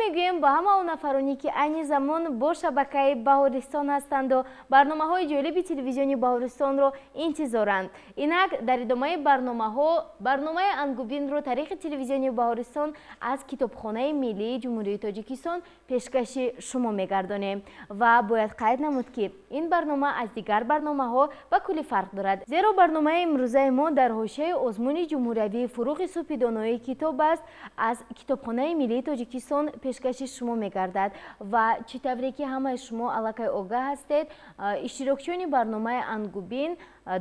мегӯем ба ҳама он нафароне ки айни замон бо шабакаи Баҳористон ҳастанду барномаҳои ҷолиби телевизиони Баҳористонро интизоранд. Инак дар идомаи барномаи ангубинро тариқи телевизиони Баҳористон аз Китобхонаи Миллии Ҷумҳурии Тоҷикистон пешкаши шумо мегардонем. Ва бояд қайд намуд ки ин барнома аз дигар барномаҳо ба кулли фарқ дорад. Зеро барномаи имрӯзаи мо дар ҳошияи озмуни ҷумҳуриявии фуруғи субҳи доноии китоб аст, аз Китобхонаи Миллии Тоҷикистон пешкаши шумо мегардад. Ва чӣ тавре ки ҳамаи шумо аллакай огаҳ ҳастед, иштирокчиёни барномаи ангубин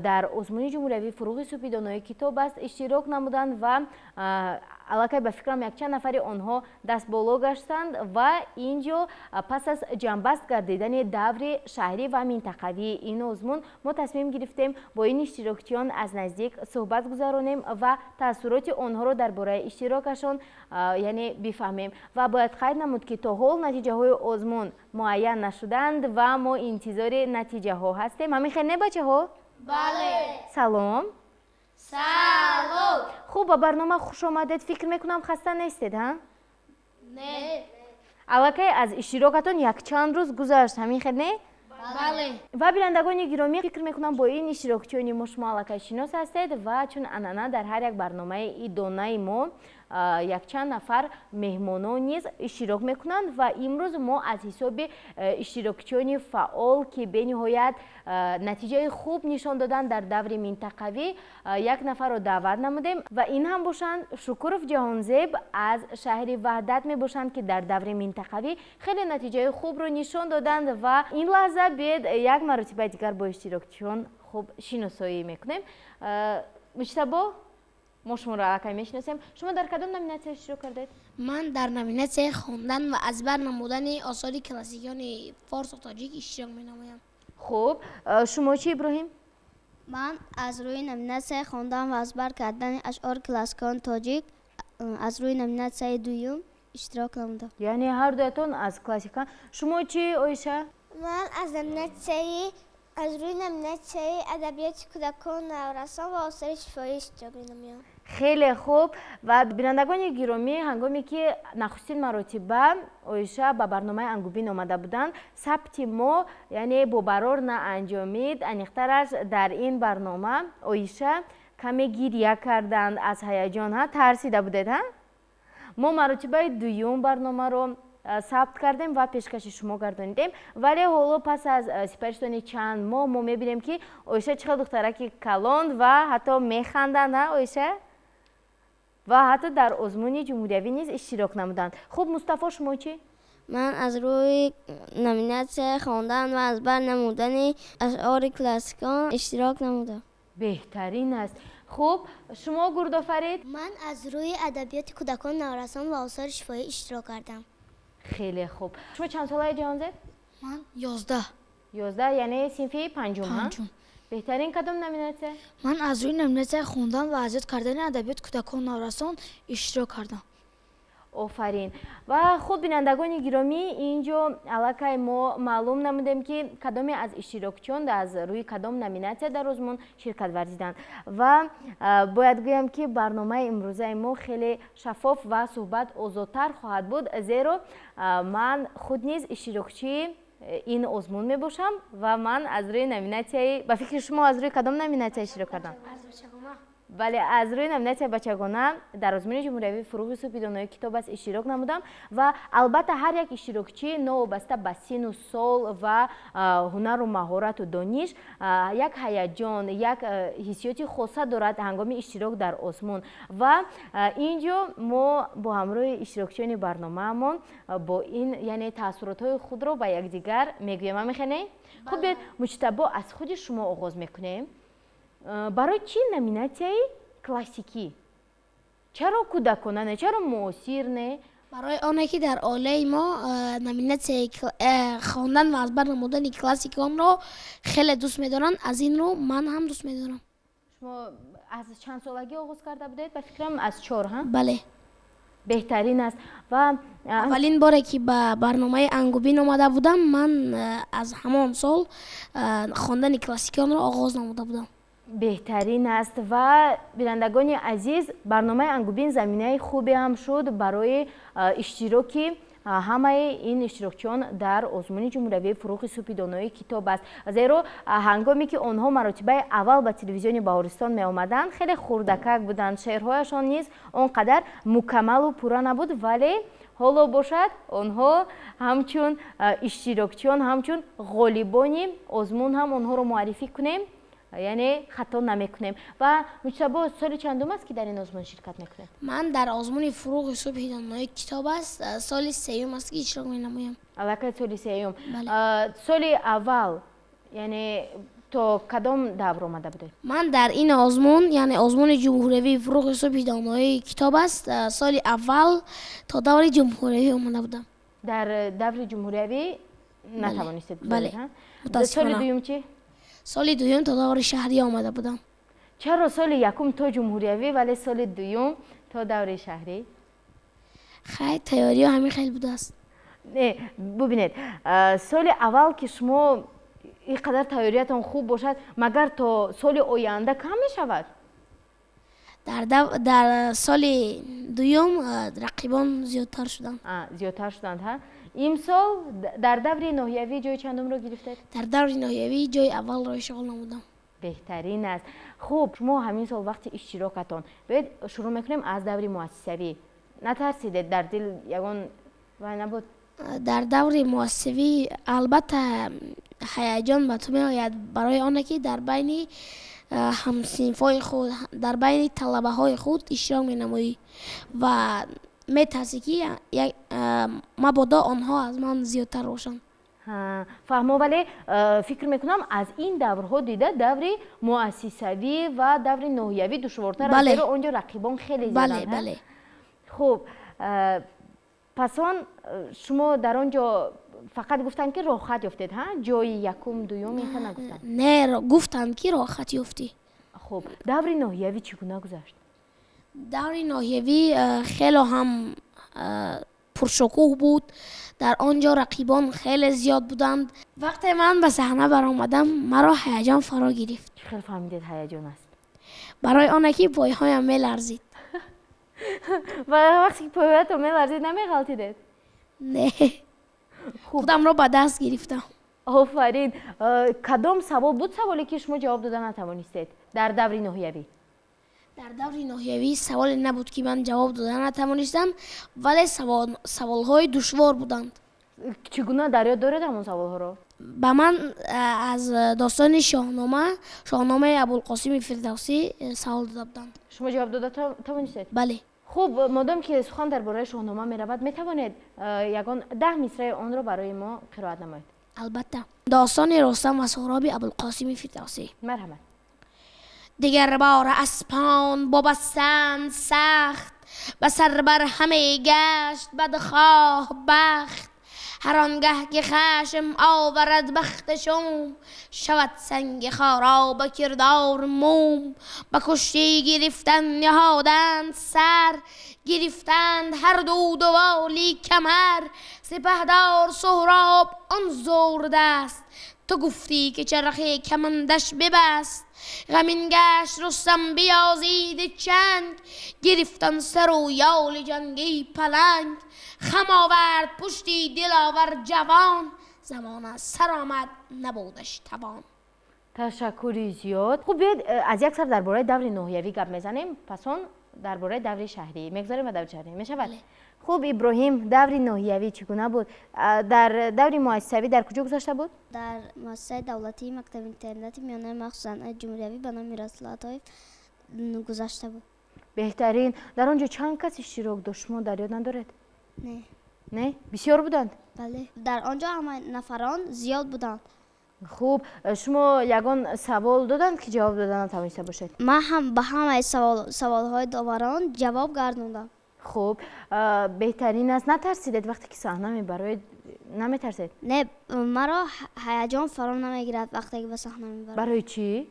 дар озмуни ҷумҳуриявии фуруғи субҳи доноии китоб аст иштирок намуданд ва аллакай ба фикрам якчанд нафари онҳо даст боло гаштанд ва инҷо пас аз ҷамъбаст гардидани даври шаҳрӣ ва минтақавии ин озмун мо тасмим гирифтем бо ин иштирокчиён аз наздик суҳбат гузаронем ва таассуроти онҳоро дар бораи иштирокашон яъне бифаҳмем. Ва бояд қайд намуд ки то ҳол натиҷаҳои озмун муайян нашуданд ва мо интизори натиҷаҳо ҳастем. Ҳамин хел не бачаҳо? Бале. Салом. Салом. Хуб, ба барнома хуш омадед. Фикр мекунам хаста нестед, ҳа? Не. Аллакай аз иштирокатон якчанд рӯз гузашт, ҳамин хел не? Бале. Ва бинандагони гиромӣ, фикр мекунам бо ин иштирокчиёни мо шумо аллакай шинос ҳастед ва чун анъана дар ҳар як барномаи идонаи мо якчанд нафар меҳмонон низ иштирок мекунанд ва имрӯз мо аз ҳисоби иштирокчиёни фаъол ки бениҳоят натиҷаи хуб нишон доданд дар даври минтақавӣ як нафарро даъват намудем ва ин ҳам бошанд Шукуров Ҷаҳонзеб аз шаҳри Ваҳдат мебошанд ки дар даври минтақавӣ хеле натиҷаи хубро нишон доданд ва ин лаҳза биед як маротиба дигар бо иштирокчиён хуб шиносоӣ мекунем. Муҷтабо, мо шуморо аллакай мешиносем. Шумо дар кадом номинатсия иштирок кардед? Ман дар номинатсияи хондан ва азбар намудани осори классикиёни форсу тоҷик иштирок менамоям. Хуб, шумо чӣ, Иброҳим? Ман аз рӯи номинатсияи хондан ва азбар кардани ашъори классикиёни тоҷик аз рӯи номинатсияи дуюм иштирок намудам. Яъне ҳар дуятон аз классика. Шумо чӣ, Оиша? Ман аз рӯи номинатсияи адабиёти кӯдакон наврасон ва осори шифоӣ иштирок менамоям. Хеле хуб. Ва бинандагони гиромӣ, ҳангоме ки нахустин маротиба Оиша ба барномаи ангубин омада буданд, сабти мо яъне бобарор наанҷомид. Аниқтараш дар ин барнома Оиша каме гирья карданд аз ҳаяҷон, тарсида будед, мо маротибаи дуюм барномаро сабт кардем ва пешкаши шумо гардонидем. Вале ҳоло пас аз сипариштони чанд моҳ мо мебинем ки Оиша чӣ хел духтараки калон ва ҳатто механданд, Оиша? Ва ҳатто дар озмуни ҷумҳуриявӣ низ иштирок намуданд. Хуб, Мустафо, шумо чӣ? Ман аз рӯи номинатсияи хондан ва азбар намудани ашъори классикон иштирок намудам. Беҳтарин аст. Хуб, шумо Гурдофарид? Ман аз рӯи адабиёти кӯдакон наврасон ва осори шифоӣ иштирок кардам. Хеле хуб. Шумо чанд солаи, Ҷаҳонзеб? Ман 11. 11, яъне синфи панҷум. Беҳтарин кадом номинатсия? Ман аз рӯи номинатсияи хондан ва азиёт кардани адабиёти кӯдакон наврасон иштирок кардам. Офарин. Ва хуб, бинандагони гиромӣ, инҷо аллакай мо маълум намудем ки кадоме аз иштирокчиён аз рӯи кадом номинатсия дар озмун ширкат варзиданд. Ва бояд гӯям ки барномаи имрӯзаи мо хеле шаффоф ва суҳбат озодтар хоҳад буд, зеро ман худ низ иштирокчии ин озмун мебошам ва ман аз рӯи номинатсияи, ба фикри шумо аз рӯи кадом номинатсия иштирок кардам? Бале, аз рӯи номинатсияи бачагона дар озмуни ҷумҳуриявии фуруғи субҳи доноии китоб аст иштирок намудам ва албатта ҳар як иштирокчӣ новобаста ба сину сол ва ҳунару маҳорату дониш як ҳаяҷон, як ҳиссиёти хоса дорад ҳангоми иштирок дар озмун. Ва инҷо мо бо ҳамроҳи иштирокчиёни барномаамон бо ин яъне таассуротҳои худро ба якдигар мегӯем. Ҳамин хуб, биед Муҷтабо, аз худи шумо оғоз мекунем. Барои чӣ номинатсияи классикӣ? Чаро кӯдакона не? Чаро муосир не? Барои оне ки дар оилаи мо номинатсияи хондан ва азбар намудани классиконро хеле дӯст медоранд. Аз ин рӯ ман ҳам дӯст медорам. Шумо аз чанд солагӣ оғоз карда будед? Ба фикрам аз 4, Бале. Беҳтарин аст. Ва аввалин боре ки ба барномаи ангубин омада будам, ман аз ҳамон сол хондани классиконро оғоз намуда будам. беҳтарин аст ва бинандагони азиз, барномаи ангубин заминаи хубе ҳам шуд барои иштироки ҳамаи ин иштирокчиён дар озмуни ҷумҳуриявии фурӯғи субҳи доноӣ китоб аст. Зеро ҳангоме ки онҳо маротибаи аввал ба телевизиони Баҳористон меомаданд, хеле хурдакак буданд. Шеърҳояшон низ он қадар мукаммалу пурра набуд, вале ҳоло бошад онҳо ҳамчун иштирокчиён, ҳамчун ғолибони озмун ҳам онҳоро муаррифӣ кунем, яъне хато намекунем. Ва Муҷтабо, соли чандум аст ки дар ин озмун ширкат мекунед? ман дар озмуни фурӯғи субҳи доноӣ китоб аст, соли сеюм аст ки иштирок менамоям. Аллакай соли сеюм. Бале. Соли аввал, яъне то кадом давр омада будед? ман дар ин озмун, яъне озмуни ҷумҳуриявии фурӯғи субҳи доноӣ китоб аст, соли аввал то даври ҷумҳуриявӣ омада будам. Дар даври ҷумҳуриявӣ натавонистед бузоред? Бале. Соли Мутаассифона. дуюм чӣ? соли дуюм то даври шаҳрӣ омада будам. чаро соли якум то ҷумҳуриявӣ, вале соли дуюм то даври шаҳрӣ? хай тайёриҳо ҳамин хел будааст. Не, бубинед, соли аввал ки шумо ин қадар тайёриятон хуб бошад, магар то соли оянда кам мешавад? дар соли дуюм рақибон зиёдтар шуданд. Зиёдтар шуданд. Имсол дар даври ноҳиявӣ ҷои чандумро гирифтед? дар даври ноҳиявӣ ҷои аввалро ишғол намудам. беҳтарин аст. Хуб, шумо ҳамин сол вақти иштирокатон, бояд шурӯъ мекунем аз даври муассисавӣ. Натарсидед, дар дил ягон вай набуд? дар даври муассисавӣ албатта ҳаяҷон ба ту меояд, барои оне ки дар байни ҳамсинфҳои худ, дар байни талабаҳои худ иштирок менамоӣ ва метарсӣ ки мабодо онҳо аз ман зиёдтар бошанд. фаҳмо, вале фикр мекунам аз ин даврҳо дида даври муассисавӣ ва даври ноҳиявӣ душвортар аст, зеро онҷо рақибон хеле зиёданд. бале. хуб, пас он шумо дар он ҷо фақат гуфтанд ки роҳат ёфтед, ҷои якум, дуюм инта нагуфтанд? Не, гуфтанд ки роҳат ёфтӣ. хуб, даври ноҳиявӣ чӣ гуна гузашт? даври ноҳиявӣ хело ҳам пуршукӯҳ буд. дар он ҷо рақибон хеле зиёд буданд. вақте ман ба саҳна баромадам, маро ҳаяҷон фаро гирифт. чӣ хел фаҳмидед ҳаяҷон аст? барои оне ки пойҳоям меларзид. ва вақте ки пойҳоятон меларзид, намеғалтидед? Не, худамро ба даст гирифтам. офарин. Кадом савол буд саволе ки шумо ҷавоб дода натавонистед дар даври ноҳиявӣ? дар даври ноҳиявӣ саволе набуд ки ман ҷавоб дода натавонистам, вале саволҳои душвор буданд. чӣ гуна дар ёд доред ҳамон саволҳоро? ба ман аз достони шоҳномаи Абулқосими Фирдавсӣ савол дода буданд. шумо ҷавоб дода тавонистед? бале. хуб, модом ки сухан дар бораи шоҳнома меравад, метавонед ягон 10 мисраи онро барои мо қироат намоед? албатта. достони Рустам ва Соҳроби Абулқосими Фирдавсӣ. марҳамат. دیگر بار اسپان ببستند سخت و سر بر همه گشت بدخواه بخت هر آنگه که خشم آورد بخت شوم شود سنگ خارا به کردار موم به کشتی گرفتن نهادند سر گرفتند هر دو دوالی کمر سپهدار سهراب آن زور دست تو گفتی که چرخه کمندش ببست غمین گشت رستم بیازید چنگ گرفتن سر و یال جنگی پلنگ خم آورد پشتی دلاور جوان زمان از سر آمد نبودش توان. تشکری زیاد. خوب، بیاید از یک سر درباره دوری نوحیوی گپ میزنیم، پس اون درباره دوری شهری میگذاریم و دوری شهری میشود. خوب ابراهیم، دوری نوحیوی چگونه بود؟ در دوری مؤسسوی در کجا گذاشته بود؟ در مؤسسه دولتی مکتب اینترنتی میانه مخصوصا جمهوری به نام میراث لطایف گذاشته بود. بهترین. در آنجا چند کس اشتراک داشت؟ شما در یاد ندارد؟ نه. نه؟ بسیار بودند؟ بله. در آنجا همه نفران زیاد بودند. خوب، شما یگان سوال دادند که جواب دادن نتوانسته باشید؟ من هم به همه سوالهای داوران جواب گردوندم. خوب، بهترین است. نترسیدید وقتی که صحنه میبرید؟ نمیترسید؟ نه، مرا هیجان فرا نمیگیرد وقتی که به صحنه میبرم. برای چی؟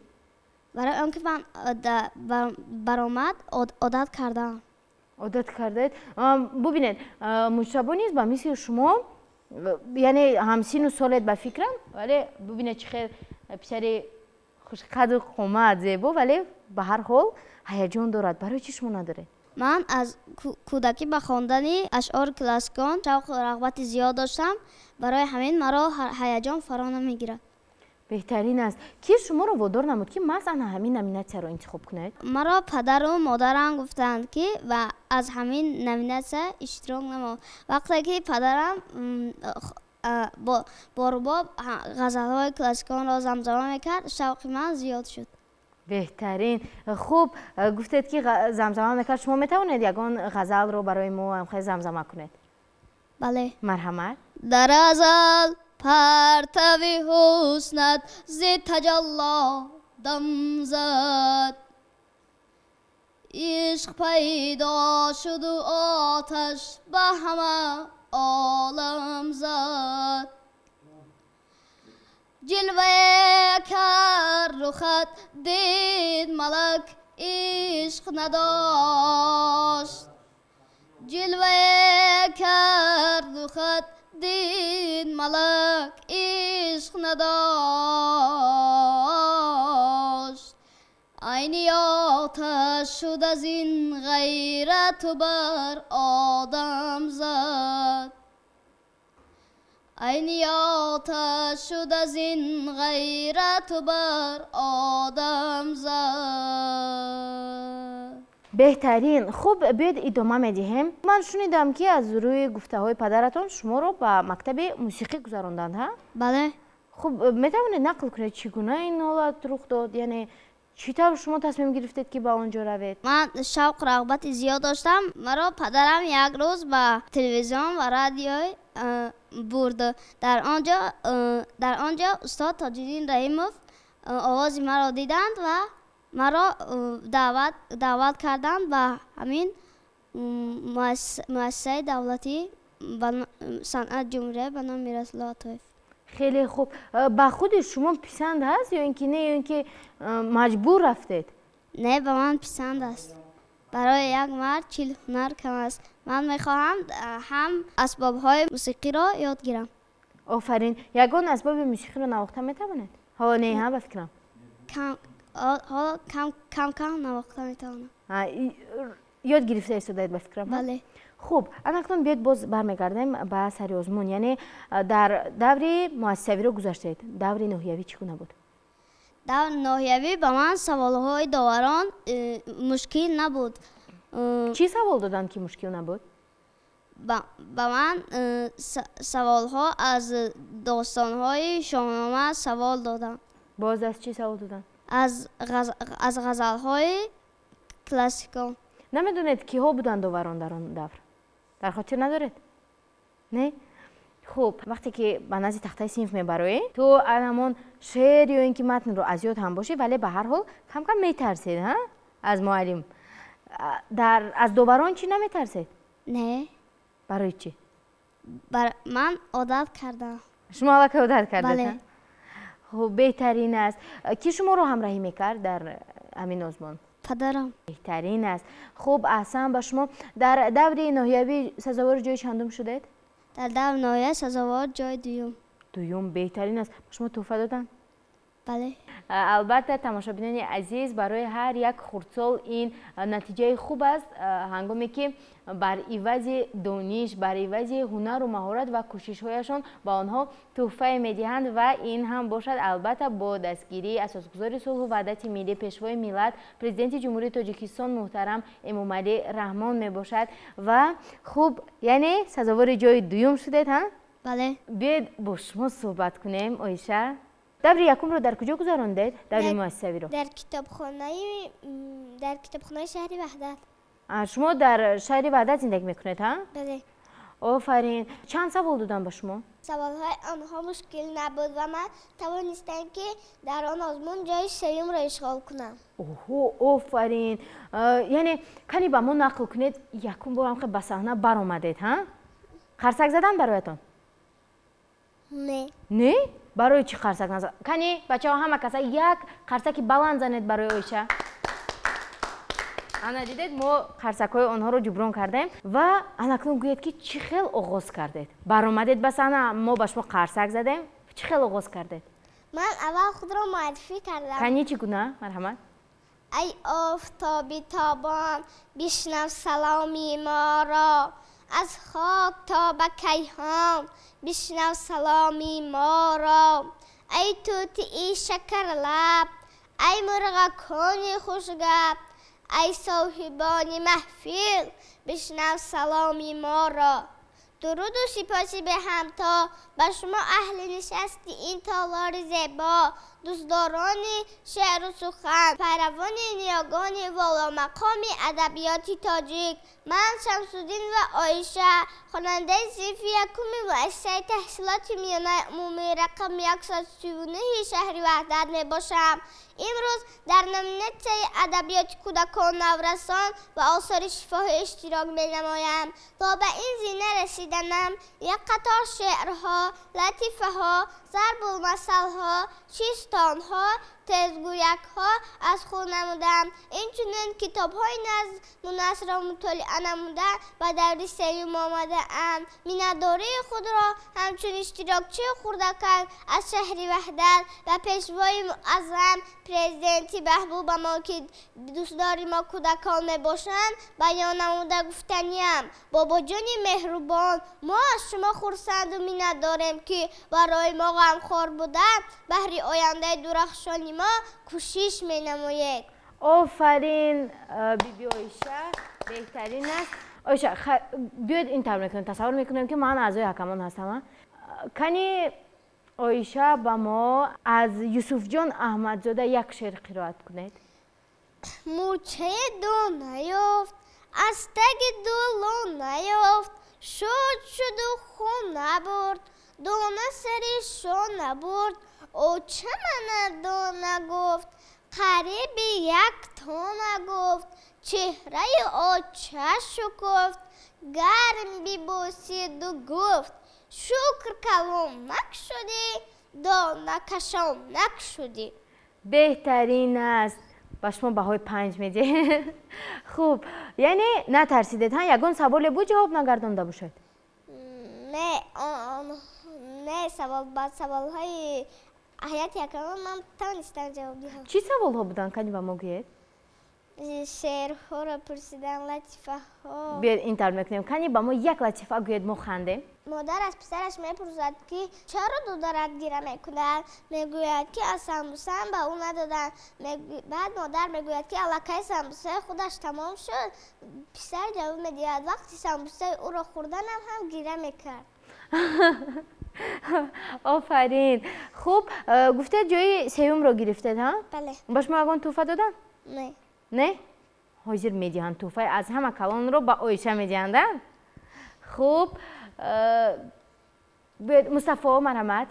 برای آنکه من برآمد عادت کردم. عادت کردید؟ ببینید، مجتبی نیست با مثل شما، یعنی همسین و سالت به فکرم، ولی ببینید چه خیلی پسری خوشقد و قامت زیبا، ولی به هر حال هیجان دارد. برای چی شما نداره؟ من از کودکی به خواندن اشعار کلاسیکان شوق و رغبت زیاد داشتم. برای همین مرا هیجان فرا نمیگیرد. بهترین است. کی شما رو وادار نمود که مثلا همین نامیناسیا رو انتخاب کنید؟ مرا پدر و مادرم گفتند که و از همین نامیناسیا اشتراک نما. وقتی که پدرم با رباب غزل‌های کلاسیکان را زمزمه میکرد، شوق من زیاد شد. بهترین. خوب گفتید که زمزمه میکرد. شما میتوانید یگان غزل رو برای ما هم خیلی زمزمه کنید؟ بله. مرحمت. در ازل پرتوی حسنت ز تجلا دم زد، عشق پیدا شد و آتش به همه عالم زد. جلوه کرد رخت دید ملک عشق نداشت، جلوه کرد رخت دید ملک عشق نداشت. عینی آتش شد از این غیرت و بر آدم زد، عینی آتش شد از این غیرت و بر آدم زد. بهترین. خوب بیاید ادامه میدیم. من شنیدم که از روی گفته های پدرتون شما رو به مکتب موسیقی گذراندند ها؟ بله. خوب میتوانید نقل کنید چگونه این حالت رخ داد؟ یعنی چطور شما تصمیم گرفتید که به آنجا روید؟ من شوق رغبت زیاد داشتم. مرا پدرم یک روز به تلویزیون و رادیو برد. در آنجا استاد تاج‌الدین رحیموف آواز مرا دیدند و مرا دعوت کردند به همین مؤسسه دولتی صنعت جمهوری به نام میرس لطایف. خیلی خوب. با خود شما پسند هست یا اینکه نه، یا اینکه مجبور رفتید؟ نه، به من پسند است. برای یک مرد چیل هنر کم است. من میخواهم هم اسباب های موسیقی را یاد گیرم. آفرین. یگان اسباب موسیقی رو نواخته میتوانید؟ ها نه هم بفکرم. کم نواخته میتوانم. یاد گرفته استودید بفکرم؟ بله. خوب، اکنون بیاید باز برمیگردیم به سری آزمون. یعنی در دور مؤسسوی رو گذشتید. دور ناحیوی چگونه بود؟ دور ناحیوی به من سوالهای داوران مشکل نبود. چی سوال دادن که مشکل نبود؟ به من سوالها از داستانهای شاهنامه سوال دادن. باز از چی سوال دادن؟ از غزلهای کلاسیکان. نمیدونید کی ها بودن داوران در آن دور؟ در خاطر ندارید؟ نه؟ خوب، وقتی که به نزد تخته صنف میبروی تو همون شعر یا اینکه متن رو از یاد هم باشه، ولی به هر حال کم کم میترسید ها از معلم. از داوران چی نمیترسید؟ نه. برای چی؟ من عادت کردم. شما عادت کردید؟ بله. خب بهترین است. کی شما رو همراهی میکرد در همین آزمون؟ پدرم. بهترین است. خوب، احسن. با شما در دور ناحیوی سزاوار جای چندم شدید؟ در دور ناحیه سزاوار جای دوم. بهترین است. شما تحفه دادن؟ بله. البته تماشابینان عزیز، برای هر یک خردسال این نتیجه خوب است، هنگامی که بر عوض دانش، بر عوض هنر و مهارت و کوشش‌هایشان با آنها تحفه می‌دهند و این هم باشد البته با دستگیری اساسگزار صلح و وحدت ملی، پیشوای ملت، پرزیدنت جمهوری تاجیکستان محترم امامعلی رحمان میباشد. و خوب، یعنی سزاوار جای دوم شدید ها؟ بله. بیاید با شما صحبت کنیم. آیشه، دور یکم رو در کجا گذراندید؟ دور مؤسسوی رو؟ در کتابخانه شهر وحدت. شما در شهر وحدت زندگی میکنید ها؟ بله. آفرین. چند سوال دادن با شما؟ سوالهای آنها مشکل نبود و من توانستم که در آن آزمون جای سوم را اشغال کنم. آفرین. یعنی کنی با ما نقل کنید یکم بار هم به صحنه برآمدید ها؟ خرسک زدن برایتان؟ نه؟ برای چی خرسک نزد؟ کنی بچه ها همه کسا یک خرسکی بلند زنید برای آیشه. انا دیدید ما خرسک های آنها رو جبران کردیم و اکنون گوید که چی خیلی آغاز کردید؟ برآمدید به صحنه، ما به شما خرسک زدیم، چی خیلی آغاز کردید؟ من اول خود را معرفی کردم. کنی چگونه؟ مرحمت. ای آفتابی تابان بشنو سلامی ما را از خاک تا به کیهان بشنو سلامی ما را ای توتی شکر لب ای مرغکان خوشگپ ای صاحبان محفل بشنو سلامی ما را درود و سپاسی به همتا به شما اهل نشستی این تالار زیبا دوستداران شعر و سخن پیروان نیاگان والا مقام ادبیات تاجیک من شمس‌الدین و عایشه خواننده صنف یکم مؤسسه تحصیلات میانه عمومی رقم 139 شهر وحدت می باشم. امروز در نمینه ادبیات کودکان نورسان و آثار شفاهی اشتراک می نمایم. تا به این زینه رسیدنم یک قطار شعرها، لطیفه ها، ضرب المثل ها، چیستان ها، تزگویک ها از خود نمودم. اینچنین کتاب های نظم را مطالعه نمودم و در سیم آمده ام. مینه‌داری خود را همچون اشتراکچی خردکان از شهر وحدت و پیشوای معظم پرزیدنتی محبوب ما که دوستداری ما کودکان می باشند بیان نموده گفتنیم. بابا جان مهربان ما از شما خرسند و مینت داریم که برای ما غمخوار بوده بهر آینده درخشانی ما کوشش می نمایید. آفرین بیبی عایشه، بهترین است. عایشه بیاید این طور میکنیم، تصور میکنیم که من اعضای حکمان هستم. کنی عایشه با ما از یوسف جان احمدزاده یک شعر قرائت کنید. مورچه دو نیافت از تگ دلو نیافت شد و خون نبرد دانه سری شو نبرد او چه من دو نگفت قریب یک تا نگفت چهره آچه شکفت گرم بیبوسید و گفت شکر کلام نک شدی دانه کشام نک شدی. بهترین است. با شما بهای 5 میده. خوب، یعنی نترسیدید ها؟ یگان سوال بود جواب نگردانده باشید؟ نه سوال های حیات یکمان من توانستم جواب دهم. چی سوال ها بودن کنی با ما گوید؟ شعرها را پرسیدن، لطیفه ها. بیاید این طور میکنیم، کنی با ما یک لطیفه گوید ما خنده. مادر از پسرش میپرسد که چرا دودرت گیره میکند؟ میگوید که از سمبوسه هم به او ندادن. بعد مادر میگوید که الکی سمبوسه خودش تمام شد. پسر جواب میدهد وقتی سمبوسه او را خوردن هم گیره میکرد. آفرین. خوب، گفته جای سیوم رو گرفتید ها؟ بله. باش ما اگان توفه دادن؟ نه. نه؟ حاضر میدهند توفه از همه کلان رو با عایشه میدهند. خوب، مصطفی مرحمت.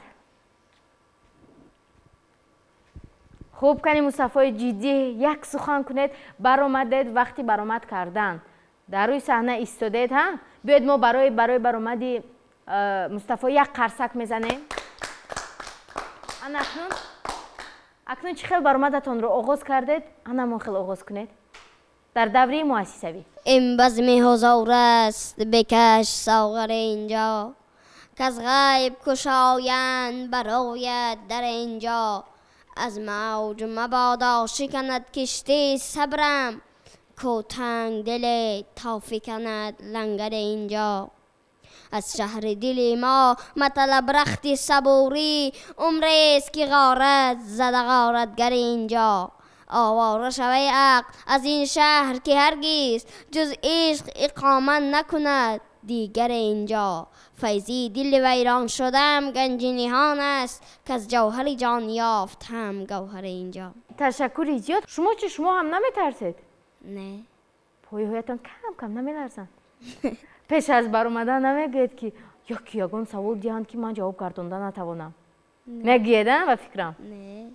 خوب کنی مصطفی جدی یک سخن کنید. برآمدید وقتی برآمد کردن در روی صحنه ایستادید ها؟ بیاید ما برای برآمدی مصطفی یک قرصک میزنیم. اکنون چه خیلی برآمدتان رو آغاز کردید؟ ما خیلی آغاز کنید در دوره مؤسسوی. این بزم هزار است بکش ساغر اینجا که از غیب کشایند برآید در اینجا از موج مبادا شکند کشتی صبرم کو تنگ دل تا فکند لنگر اینجا از شهر دل ما مطلب رخت صبوری عمریست که غارت زده غارتگر اینجا آواره شوی عقل از این شهر که هرگز جز عشق اقامت نکند دیگر اینجا فیضی دل ویران شدم گنج نهان است که از جوهر جان یافت هم گوهر اینجا. تشکر زیاد. شما هم نمیترسید؟ نه. پایهایتان کم نمیلرزند؟ پیش از برآمدن نمیگوید که یگان سوال دهند که من جواب گردانده نتوانم؟ میگویدن و فکرم؟ نه.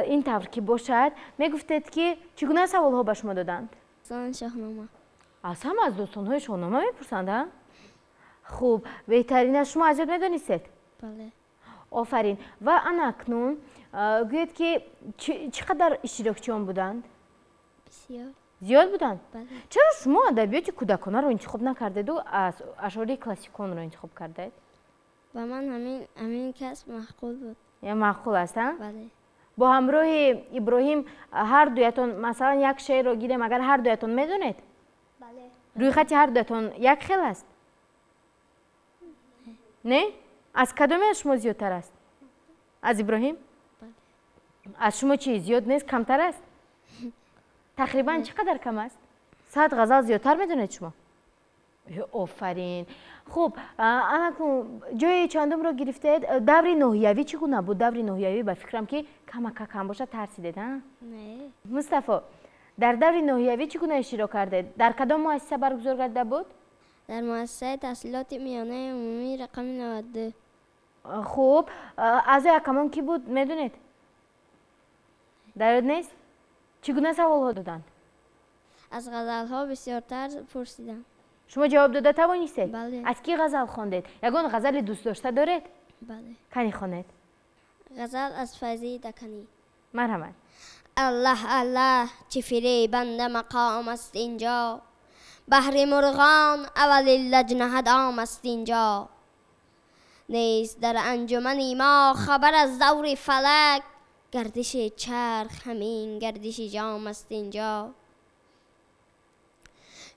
این طور که باشد میگفتید که چگونه سوال ها به شما دادند؟ داستان شاهنامه. از از داستان شاهنامه میپرسند؟ خوب، بهترین از شما ازیاد میدانستید؟ بله. آفرین. و اکنون گوید که چقدر اشتراکچیان بودند؟ بسیار. زیاد بودند؟ بله. چرا شما ادبیات کودکانه رو انتخاب نکردید و از اشعار کلاسیکان رو انتخاب کردید؟ و من همین کس معقول بود. یا معقول هستن؟ بله. با همراه ابراهیم هر دویتون مثلا یک شعر رو گیریم، اگر هر دویتون میدونید بله. روی خط هر دویتون یک خیل است؟ نه؟ از کدوم از شما زیادتر است؟ از ابراهیم؟ از شما چی زیاد نیست؟ کمتر است؟ تقریبا چقدر کم است؟ 100 غزل زیادتر میدونید شما؟ آفرین. خب انکون جای چندم رو گرفتید؟ دور نوحیوی چگونه بود؟ دور نوحیوی به فکرم که کم باشه ترسیدید ها؟ نه. مصطفی در دور نوحیوی چگونه اشتراک کردید؟ در کدام مؤسسه برگزار کرده بود؟ در مؤسسه تحصیلات میانه عمومی رقم 92. خوب اعضای کمان کی بود میدونید؟ در یاد نیست؟ چگونه سوال ها دادند؟ از غزل ها بسیارتر پرسیدم. شما جواب داده توانستید؟ بله. از کی غزل خواندید؟ یگان غزل دوست داشته دارید؟ بله. کنی خوانید؟ غزل از فیضی دکنی. مرحمت. الله الله چه فریبنده مقام است اینجا، بهر مرغان اول لجنه دام است اینجا. نیست در انجمنی ما خبر از دور فلک، گردش چرخ همین گردش جام است اینجا.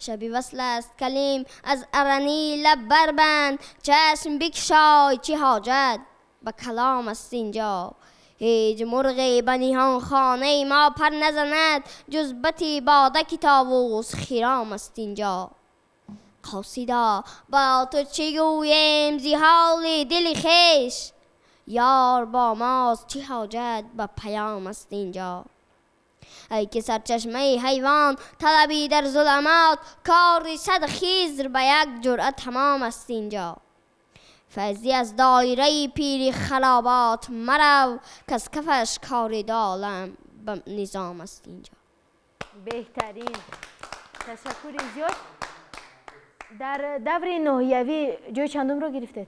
شبی وصل است کلیم از ارنی لب بربند، چشم بکشای چی حاجت به کلام است اینجا. هیچ مرغ بنیان خانه ما پر نزند، جز بتی بادک طاووس خرام است اینجا. قاصدا با تو چه گویم زی حال دل خویش، یار با ماست چه حاجت به پیام است اینجا. ای که سرچشمه حیوان طلبی در ظلمات، کار صد خیزر به یک جرعه تمام است اینجا. فیضی از دایره پیری خرابات مرو، که از کفش کار دالم به نظام است اینجا. بهترین. تشکر زیاد. در دور نوحیوی جای چندم رو گرفتید؟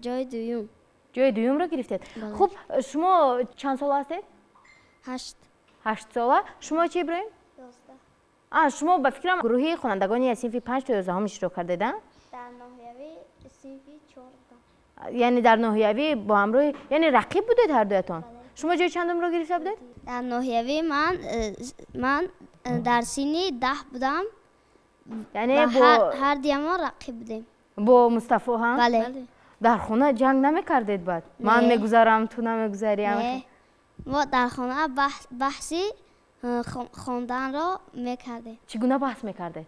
جای دویم. جای دویم رو گرفتید. بله. خب شما چند سال هستید؟ 8. 8 ساله. شما چی ابراهیم؟ 12. شما به فکرم گروهی خوانندگانی از صنف 5 تا 11 اشتراک کردید؟ در نوحیوی صنفی 14. یعنی در نوحیوی با همراه یعنی رقیب بودید هر دویتون؟ شما جای چندم رو گرفته بودید؟ در نوحیوی من در سینی 10 بودم. یعنی هر دیما رقیب بودیم. با مصطفی هم؟ بله. در خونه جنگ نمیکردید بعد؟ من میگذارم تو نمیگذاری؟ نه. ما در خانه بحثی خوندن را میکردیم. چگونه بحث میکردید؟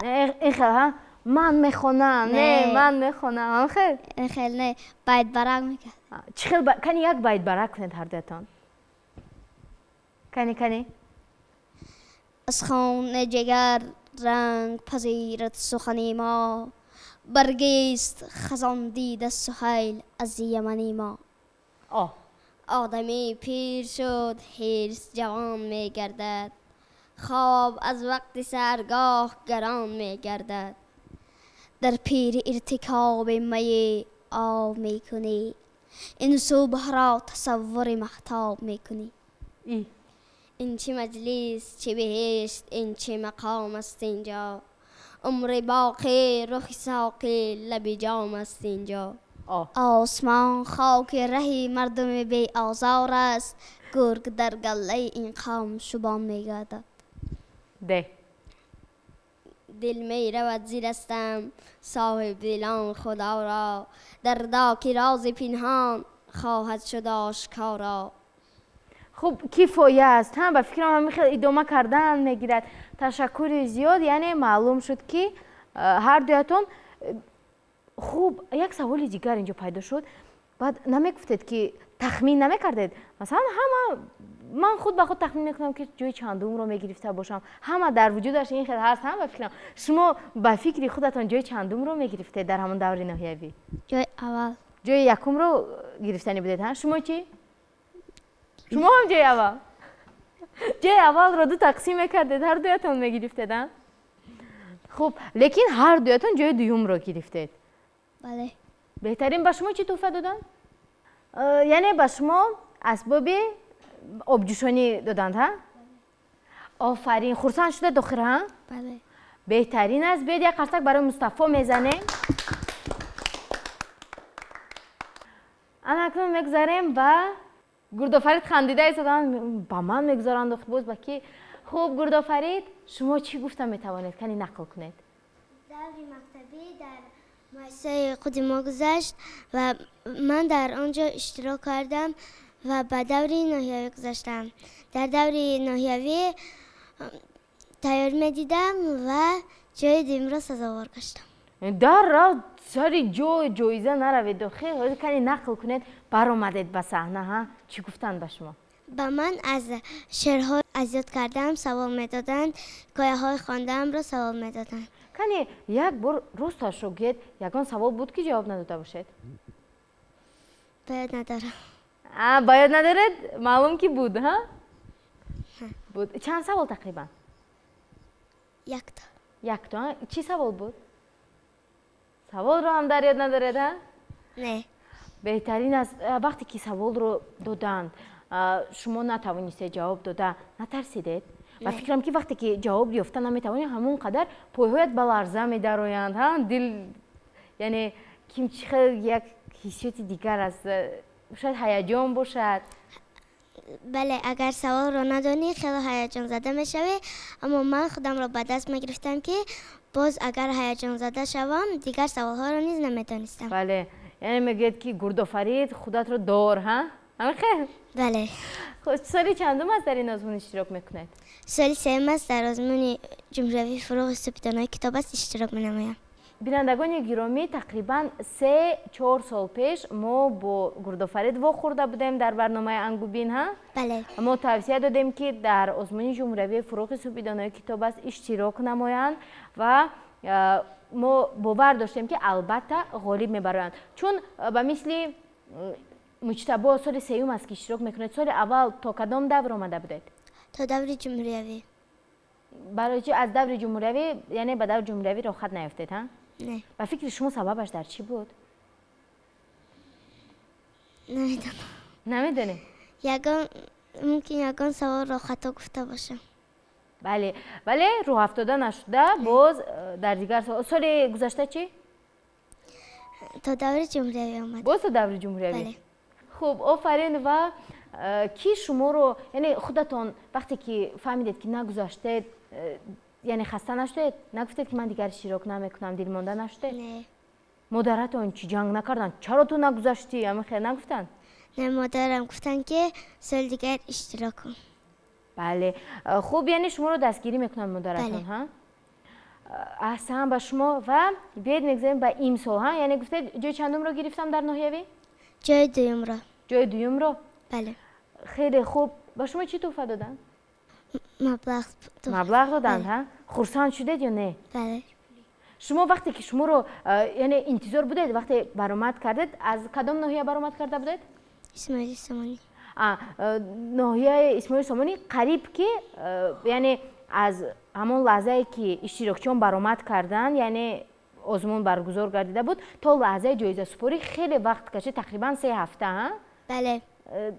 این خیلی ها؟ من میخونم. نه من میخونم. خیلی؟ این خیلی نه. بیت برک میکرد. چه خیلی کنی یک بیت برک کنید هر دویتون؟ کنی؟ از خون جگر رنگ پذیرت سخنی ما، برگیست خزان دیده سهیل از یمنی ما. آدمی پیر شد حرص جوان میگردد، خواب از وقت سرگاه گران میگردد. در پیر ارتکاب می آب میکنی، این صبح را تصور مهتاب میکنی. این چه مجلس چه بهشت این چه مقام است اینجا، عمر باقی رخ ساقی لب جام است اینجا. آسمان خاک رهی مردم بی آزار است، گرگ در گله این قوم شبان میگردد. دل می رود زیرستم صاحب دلان خدا را، دردا که راز پنهان خواهد شد آشکارا. خب کفایه است ها؟ به فکرم همین خیلی ادامه کردن میگیرد. تشکر زیاد. یعنی معلوم شد که هر دویتون. خوب یک سوال دیگر اینجا پیدا شد. بعد نمیگفتید که تخمین نمیکردید؟ مثلا همه من خود به خود تخمین میکنم که جای چندم رو میگرفته باشم. همه در وجودش این خیلی هست. هم به فکرم شما به فکری خودتان جای چندم رو میگرفتید در همون دور نوحیوی؟ جای اول. جای یکم رو گرفتنی بودید ها؟ شما چی؟ شما هم جای اول. جای اول رو دو تقسیم میکردید هر دویتون میگرفتید ها؟ خب لیکن هر دویتون جای دوم رو گرفتید. بله. بهترین به شما چی تحفه دادن؟ یعنی به شما اسباب آبجوشانی دادند ها؟ آفرین. خرسند شده دختر ها؟ بله. بهترین است. بیاید یک قرصک برای مصطفی میزنیم. اکنون میگذاریم و گردآفرید خندیده ایستادن با من میگذارند باز با کی خوب گردآفرید شما چی گفتم میتوانید کنی نقل کنید دوری مکتبی در مؤسسه خود ما گذشت و من در آنجا اشتراک کردم و به دوری ناحیوی گذاشتم. در دوری ناحیوی تیار میدیدم و جای دوم را سزاوار گشتم. در راه سری جایزه نروید داخل کنی نقل کنید برآمدید به صحنه ها چی گفتن به شما به من از شعرها اذیت کردم سوال میدادند گایه های خواندم را سوال میدادند. کنی یک بار روستا شوگید یگان سوال بود که جواب نداده باشید باید ندارم. باید ندارد معلوم که بود ها بود چند سوال تقریبا یک تا چی سوال بود سوال رو هم در یاد ندارد ها نه بهترین است وقتی که سوال رو دادند شما نتوانستید جواب داده نترسیدید و فکرم که وقتی که جواب یافته نمیتوانی همون قدر پایهایت به لرزه میدرویند ها دل یعنی کیم چقدر یک حسیت دیگر است شاید هیجان باشد بله اگر سوال رو ندانی خیلی هیجان زده میشوی اما من خودم رو به دست میگرفتم که باز اگر هیجان زده شوم دیگر سوال ها رو نیز نمیدانستم. بله یعنی میگید که گردآفرید خودت رو دار ها همین خیر بله خب سالی چندم است در این آزمون اشتراک میکنید سالی سوم است در آزمون جمهوری فروغ سپیدانهای کتاب است اشتراک می‌نمایم. بینندگان گرامی تقریبا 3-4 سال پیش ما با گردآفرید واخورده بودیم در برنامه انگوبین ها بله ما توصیه دادیم که در آزمون جمهوری فروغ سپیدانهای کتاب است اشتراک نمایند و ما باور داشتیم که البته غالب میبرند چون به مثل مجتبی سال سوم است که اشتراک میکنید سال اول تا کدام دور آمده بودید تا دور جمهوری برای چی از دور جمهوری یعنی به دور جمهوری راه خط نیفتید ها نه و فکر شما سببش در چی بود نمیدونم ممکن یگان سوال را خطا گفته باشم. بله ولی رو افتاده نشده باز در دیگر سال گذشته چی تا دور جمهوری آمد باز تا دور جمهوری بله. خوب آفرین و کی شما رو یعنی خودتون وقتی که فهمیدید که نگذاشتید یعنی خسته نشدید نگفتید که من دیگر اشتراک نمیکنم دل مانده نشدید نه مادرتون چی جنگ نکردن چرا تو نگذاشتی همین خیر نگفتن نه مادرم گفتن که سال دیگر اشتراک کن. بله خوب یعنی شما رو دستگیری میکنن مادرتون بله. ها احسن به شما و بیاید میگذاریم به امسال ها یعنی گفتید جای چندم رو گرفتم در ناحیوی جای دوم را جای دوم رو بله خیلی خوب با شما چی تحفه دادن مبلغ دادن ها خرسند شدید یا نه بله شما وقتی که شما رو یعنی انتظار بودید وقتی برآمد کردید از کدام ناحیه برآمد کرده بودید اسماعیل سامانی ناحیه اسماعیل سامانی قریب که یعنی از همون لحظه که اشتراکچیان برآمد کردن یعنی آزمون برگزار گردیده بود تا لحظه جایزه سپاری خیلی وقت کشید تقریبا 3 هفته ها بله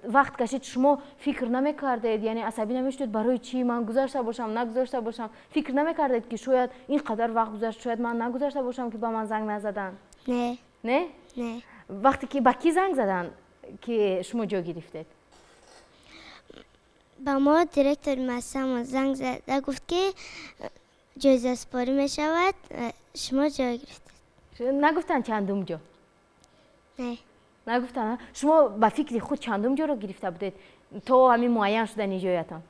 وقت کشید شما فکر نمیکردید یعنی عصبی نمیشدید برای چی من گذاشته باشم نگذاشته باشم فکر نمیکردید که شاید اینقدر وقت گذشت شاید من نگذاشته باشم که با من زنگ نزدن نه نه نه وقتی که با کی زنگ زدن که شما جا گرفتید با ما دیرکتور مدرسه زنگ زد گفت که جایزه سپاری می شود شما جا گرفتید نگفتن چندم جا نه نگفتن شما با فکر خود چندم جا رو گرفته بودید تا همین معین شدن جایتان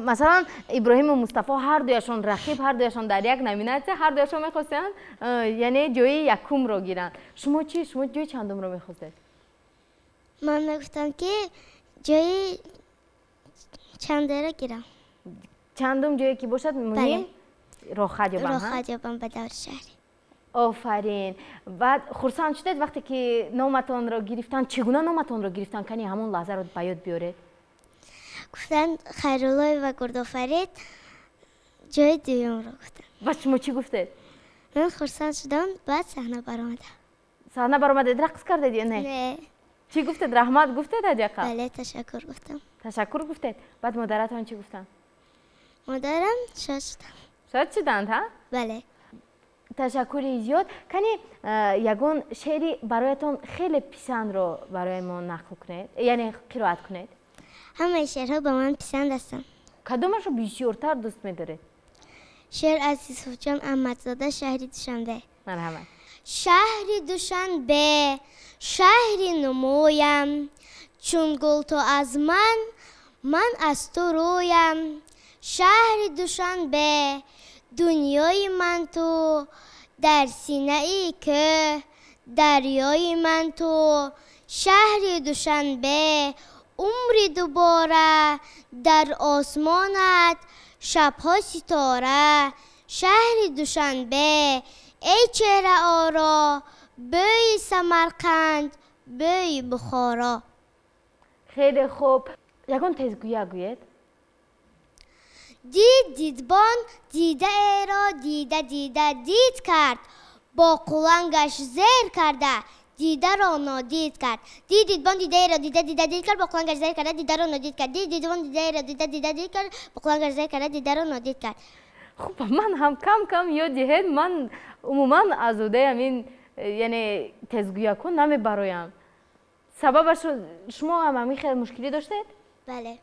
مثلا ابراهیم و مصطفی هر دویشان رقیب هر دویشان در یک نامیناسیون هر دویشان میخواستن یعنی جای یکم رو گیرن شما چی شما جای چندم رو میخواستید من گفتم که جای چنده رو گیرم چندم جایی که باشد مهم راحت یابم به دور شهری آفرین بعد خرسند شدید وقتی که نامتان را گرفتن چگونه نامتان را گرفتن کنی همون لحظه رو به یاد بیارید گفتن خیرالله و گردآفرید جای دوم رو گفتن و شما چی گفتید من خرسند شدم بعد صحنه برآمده رقص کردید یا نه چی گفتید رحمت گفتید حجقه بله تشکر گفتم تشکر گفتید بعد مادرتان چی گفتن مادرم شاد شدند ها بله ташаккури зиёд. Кани ягон шеъри бароятон хеле писанд ро барои мо нақл кунед, яъне қироат кунед. ҳамаи шеърҳо ба ман писанд ҳастанд. кадомашро бисёртар дӯст медоред? шеър аз Юсуфҷон Аҳмадзода, шаҳри Душанбе. марҳамат. шаҳри Душанбе, шаҳри нумоям, чун гул то аз ман аз ту рӯям. шаҳри Душанбе, дунёи ман ту, дар синаи кӯҳ, дарёи ман ту. шаҳри Душанбе, умри дубора, дар осмонат шабҳо ситора. шаҳри Душанбе, ای چهره آرا، بوی سمرقند، بوی بخارا. خیلی خوب. یکون تزگویه گوید. دیدبان دیده ای را دیده دید کرد، با قلنگش زیر کرده دیده را نادید کرد. دیدبان دیده ای را دیده دید کرد، با قلنگش زیر کرده دیده را نادید کرد. دیدبان دیده ای را دیده دید کرد، با قلنگش زیر کرده دیده را نادید کرد. خب من هم کم یاد دهید. من عموما آزوده‌ام این یعنی تزگویه کن نمیبرایم. سببش شما هم همین خیلی مشکلی داشتید؟ بله.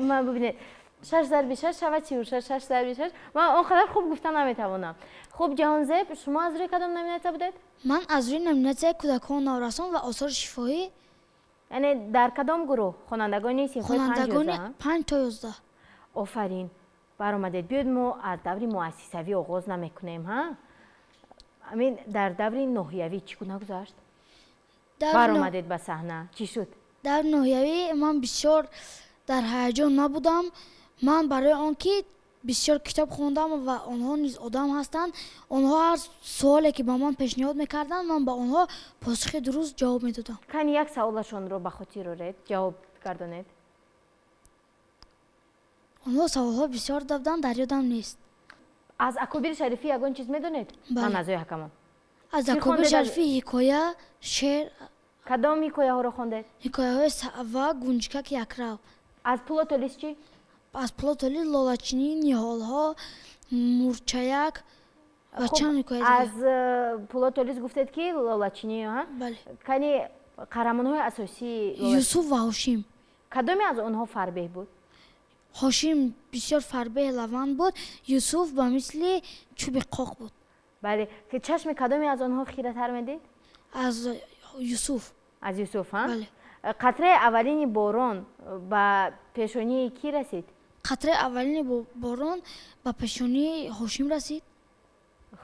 من ببینید 6 ضرب 6 شود 46. 6 ضرب 6 من اونقدر خوب گفتن نمیتوانم. خب جهانزیب شما از روی کدام نمینه بودید؟ من از روی نمینه کودکان نورسان و آثار شفاهی. یعنی در کدام گروه؟ خوانندگان نیستین؟ خوانندگان 5 تا 11. آفرین. برآمدید. بیاید ما از دور مؤسسوی آغاز نمیکنیم ها؟ امین در دور نهیوی چگونه گذشت؟ برآمدید به صحنه چی شد؟ در نهیوی من بسیار در هیجان نبودم. من برای آنکه بسیار کتاب خوندم و آنها نیز آدم هستند، آنها هر سوالی که به من پیشنهاد میکردند من به آنها پاسخ درست جواب میدادم. کن یک سوالشون رو به خاطر آورید جواب گردانید. آنها سوالها بسیار دادند در یادم نیست. از اکابر شریفی یگان چیز میدونید؟ من از حکمم. از اکابر شریفی حکایه، شعر. کدام حکایه ها رو خوندید؟ حکایه های و گنجکک یکرو. از پلوتولیس چی؟ از پلوتولیس لالچینی، نیهال ها، مورچایک و چند حکایه دیگه. از پلوتولیس گفتید که لالچینی ها؟ بله. کنی قهرمان های اساسی یوسف و هاشیم. کدامی از اونها فربه بود؟ هاشیم بسیار فربه لوند بود. یوسف با مثل چوب قاق بود. بله. که چشم کدامی از اونها خیره تر میدید؟ از یوسف. از یوسف ها؟ بله. قطره اولین باران با پیشانی کی رسید؟ قطره اولین باران با پیشانی هاشیم رسید.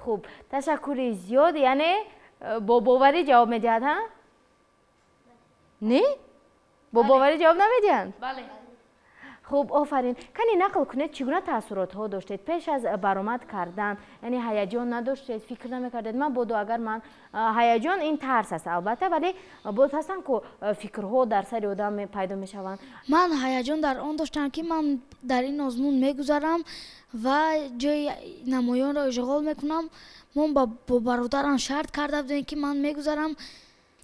خوب. تشکر زیاد. یعنی با باوری جواب میدهد ها؟ نه؟ با باوری جواب نمیدهند؟ بله. خوب آفرین. کنی نقل کنید چگونه تاثیرات ها داشتید پیش از برآمد کردن؟ یعنی هیجان نداشتید؟ فکر نمیکردید؟ من بودو اگر من هیجان این ترس است البته، ولی بود هستن که فکرها در سر آدم پیدا میشوند. من هیجان در آن داشتم که من در این آزمون میگذرم و جای نمایان را اشغال میکنم. من با برادرم شرط کرده بودیم که من میگذرم.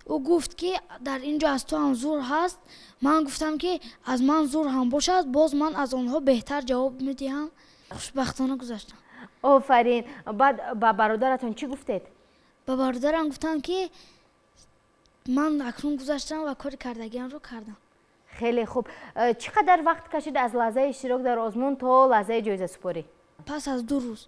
او گفت که در اینجا از تو هم زور هست. من گفتم که از من زور هم باشد باز من از آنها بهتر جواب میدهم. خوشبختانه گذاشتم. آفرین. بعد با برادرتون چی گفتید؟ با برادرم گفتم که من اکنون گذاشتم و کار کردگیم رو کردم. خیلی خوب. چقدر وقت کشید از لحظه اشتراک در آزمون تا لحظه جایزه سپاری؟ پس از 2 روز.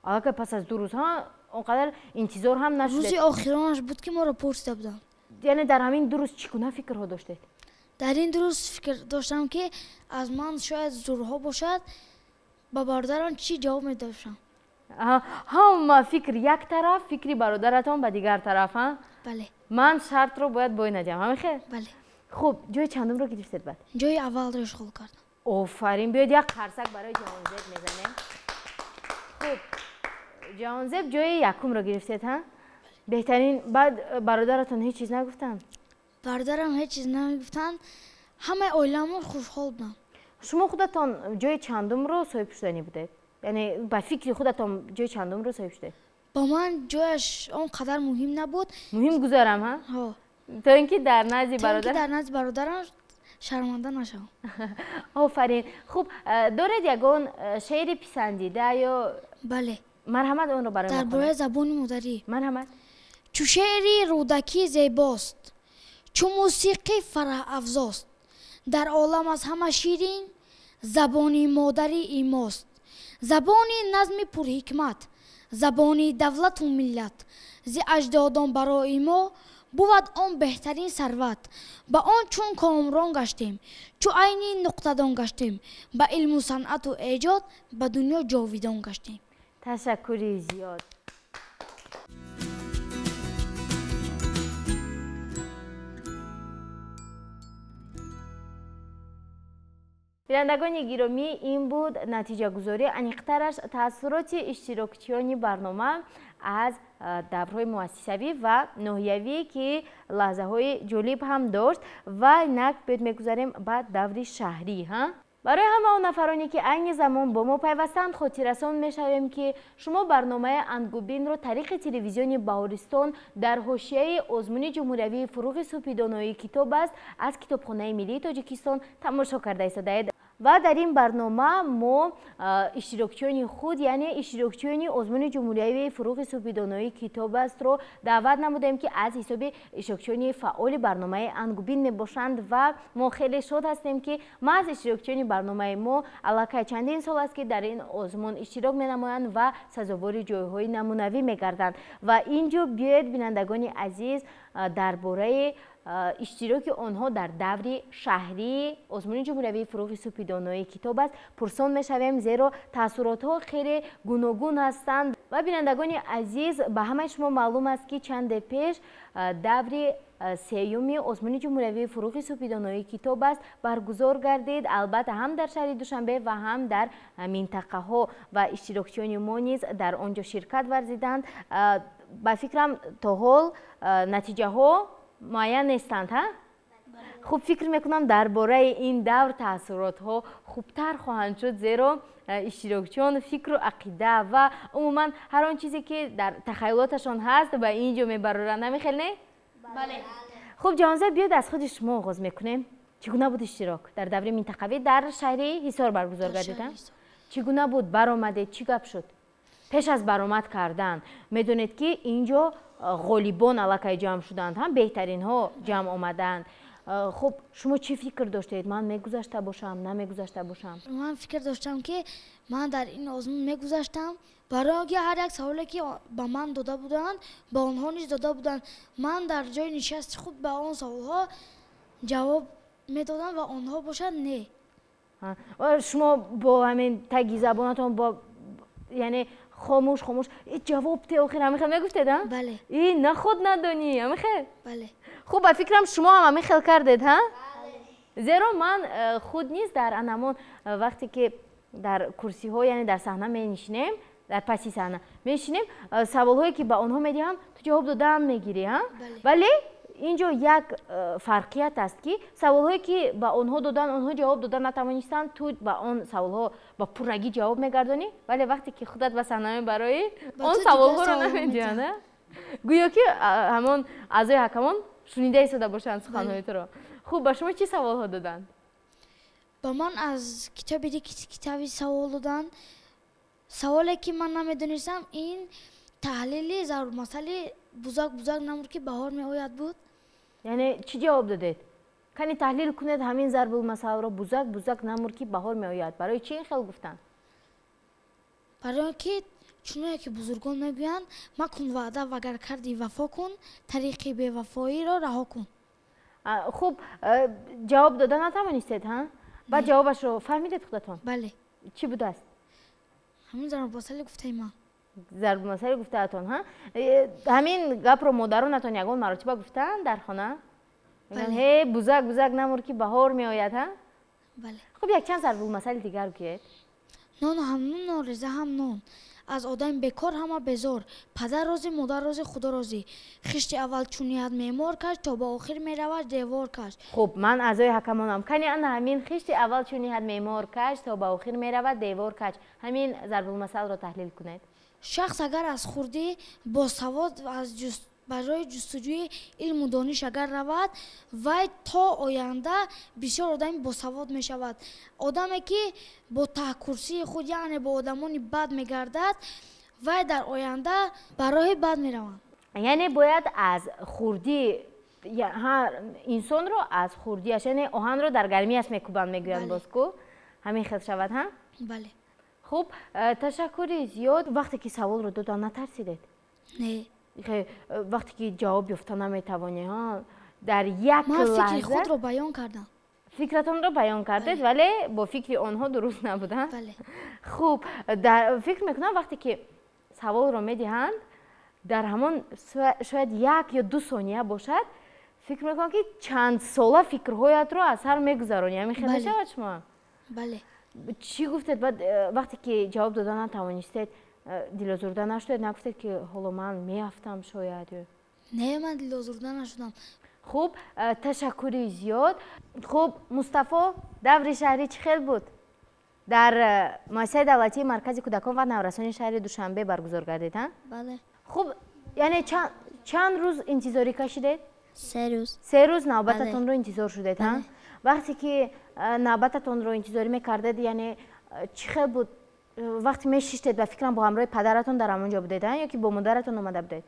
آقا که پس از 2 روز ها اونقدر انتظار هم نشد؟ روزی آخرانش بود که ما رو پرسیده بودن. یعنی در همین 2 روز چگونه فکرها داشتید؟ در این 2 روز فکر داشتم که از من شاید زورها باشد. با برادرم چی جواب میداشتم؟ هم فکر یک طرف، فکری برادرتون به دیگر طرف ها؟ بله. من شرط رو باید بای ندیم. همین خیر؟ بله. خوب. جای چندم رو گرفتید بعد؟ جای اول رو اشغال کردم. آفرین. بیاید یک قرصک برای جهانزیب میزنیم. خوب. جهانزیب جای یکم رو گرفتید ها؟ بهترین. بعد برادرتون هیچ چیز نگفتن؟ برادرم هیچ چیز نمیگفتن. همه عائله‌مون خوشحال بودن. شما خودتون جای چندم رو صاحب شدنی بودید؟ یعنی با فکر خودتون جای چندم رو صاحب شدید؟ با من جایش اونقدر مهم نبود. مهم گذارم ها؟ تا اینکه در نزد برادرم شرمنده نشم. آفرین. خوب. دارید یگان شعر پسندیده یا؟ بله. مرحمت اون رو برای ما درباره زبان مادری. مرحمت. چو شعری رودکی زیباست، چو موسیقی فرح افزاست، در عالم از همه شیرین زبانی مادری ایماست. زبانی نظم پر حکمت، زبانی دولت و ملت، ز اجدادان برای ما بود آن بهترین ثروت. با آن چون کامران گشتیم، چو عینی نقطه‌دان گشتیم، با علم و صنعت و ایجاد به دنیا جاویدان گشتیم. تشکری زیاد. بینندگان گرامی، این بود نتیجه گذاری انیقترش تاثیرات اشتراکچیانی برنامه از دورهای مؤسسوی و نهیوی که لحظه های جالب هم داشت و اینک بهت میگذاریم بعد دوری شهری. برای همه اون نفرانی که این زمان با ما پیوستند خاطررسان میشویم که شما برنامه انگوبین رو طریق تلویزیون بهارستان در حاشیه آزمون جمهوری فروغ سپیدانایی کتاب است از کتابخانه ملی تاجیکستان تماشا کرده ایستادید. و در این برنامه ما اشتراکچیان خود یعنی اشتراکچیان آزمون جمهوری فروغ سپیدانایی کتاب است رو دعوت نمودیم که از حساب اشتراکچیان فعال برنامه انگوبین می باشند و ما خیلی شاد هستیم که ما از اشتراکچیان برنامه ما علاقه چندین سال است که در این آزمون اشتراک می نمایند و سزاوار جایهای نمونوی می گردند. و اینجا بیاید بینندگان عزیز درباره اشتراک آنها در دور شهری آزمون جمهوری فروغ سپیدانایی کتاب است پرسان میشویم، زیرا تاثیرات ها خیلی گوناگون هستند. و بینندگان عزیز به همه شما معلوم است که چند پیش دور سیومی آزمون جمهوری فروغ سپیدانایی کتاب است برگزار گردید، البته هم در شهر دوشنبه و هم در منطقه ها و اشتراکچیان ما نیز در آنجا شرکت ورزیدند. با فکرم تا حال نتیجه ها معین نیستند. خوب فکر میکنم درباره این دور تاثیرات ها خوبتر خواهند شد، زیرا اشتراکچیان فکر و عقیده و عموما هر آن چیزی که در تخیلاتشان هست و اینجا میبرند. نمیخیل نه؟ بله. خوب جهانزاد بیاد از خود شما آغاز میکنیم. چگونه بود اشتراک در دوره منطقوی در شهر حصار برگزار گردید؟ چگونه بود؟ برآمدید؟ چی گپ شد؟ پیش از برآمد کردن میدونید که اینجا غالیبان علاقه جمع شدند، هم بهترین ها جمع آمدند. خب شما چی فکر داشتید؟ من میگذاشته باشم نمیگذاشته باشم؟ من فکر داشتم که من در این آزمون میگذاشتم برای اینکه هر یک سوالی که با من داده بودند با آنها نیز داده بودند، من در جای نشست خود به آن سوالها جواب میدادم و آنها باشد نه. شما با همین تگی زبانتون با یعنی خاموش جواب ته آخر همه خیل میگفتید؟ بله. این نه خود ندانی همه خیل؟ بله. خوب با فکرم شما هم همه خیل کردید ها؟ بله. زیرا من خود نیست در انمون وقتی که در کرسی ها یعنی در صحنه می نشینیم، در پسی صحنه می نشینیم، سوال هایی که با آنها میدیم تو جواب دادن میگیری ها؟ بله. ولی اینجا یک فرقیت است که سوال هایی که با آنها دادن آنها جواب دادن نتوانستند، تو با آن سوال ها با پرنگی جواب میگردانی، ولی وقتی که خودت به صحنه برای آن سوال ها رو نمیدونی، گویا که همون اعضای حکمان شنیده ایستاده باشند سخنهای تو را. خوب با شما چی سوال ها دادن؟ با من از کتابی سوال دادن. سوالی که من نمیدونستم این تحلیلی ضرور مسئله بزرگ نمور که بهار می آید بود. یعنی چی جواب دادید؟ کنی تحلیل کنید همین ضرب المثل را بزرگ نمور که بهار می آید. برای چی این خیلی گفتن؟ برای اینکه چونه که بزرگان میگویند مکن وعده وگر کردی وفا کن، طریق بی وفایی را رها کن. خوب جواب دادن نتوانستید ها؟ بعد جوابش رو فهمیدید خودتون؟ بله. چی بود است؟ همین ضرب المثل گفته من. ضرب المثل گفته اتون ها؟ همین گپ رو مادرانتون یگان مراتبه گفتن در خانه؟ بله. هی بزرگ نمور که بهار می آید ها؟ بله. خب یک چند ضرب المثل دیگر بگید. نان هم نون رزه هم نان، از آدم بکار همه بزار، پدر رازی مادر رازی خدا رازی، خشت اول چونیت معمار کش تا با آخر می رود دیوار کش. خب من اعضای حکمانم کنی انا همین خشت اول چونیت معمار کش تا با آخر می رود دیوار کش، همین ضرب المثل را تحلیل کنید. شخص اگر از خورده با سواد و از برای جستجوی علم و دانش اگر رود و تا آینده بسیار آدم با سواد می شود. آدمی که با تحکرسی خود یعنی با آدمان بد می گردد و در آینده برای بد میروم. یعنی باید از خوردی انسان رو از خوردیش، یعنی آهن رو در گرمی است میکوبن میگویند باز کو همین خیلی شود ها. بله. خوب تشکری زیاد. وقتی که سوال رو دادن نترسیدید؟ نه. وقتی که جواب یافته نمیتوانی ها در یک من لحظه فکر خود رو بیان کردم. فکرتون رو بیان کردید ولی با فکر آنها درست نبودن. بله. خوب فکر میکنم وقتی که سوال رو میدهند در همان شاید 1 یا 2 ثانیه باشد فکر میکنم که چند ساله فکرهایت رو از سر میگذرانی. همین خیلی شود شما؟ بله. چی گفتید بعد وقتی که جواب دادن نتوانستید دل آزرده نشدید؟ نگفتید که حالا من میافتم شاید؟ نه من دل آزرده نشدم. خوب تشکری زیاد. خوب مصطفی دور شهری چه خیلی بود؟ در مؤسسه دولتی مرکز کودکان و نورسان شهر دوشنبه برگزار گردید ها؟ بله. خوب یعنی چند روز انتظاری کشیدید؟ 3 روز. 3 روز نوبتتون رو انتظار شدید ها؟ وقتی که نوبتتون رو انتظاری میکردید یعنی چه خیلی بود؟ وقتی میشیشتید و فکرم با همراه پدرتون در همونجا بودید ها یا که با مادرتون اومده بودید؟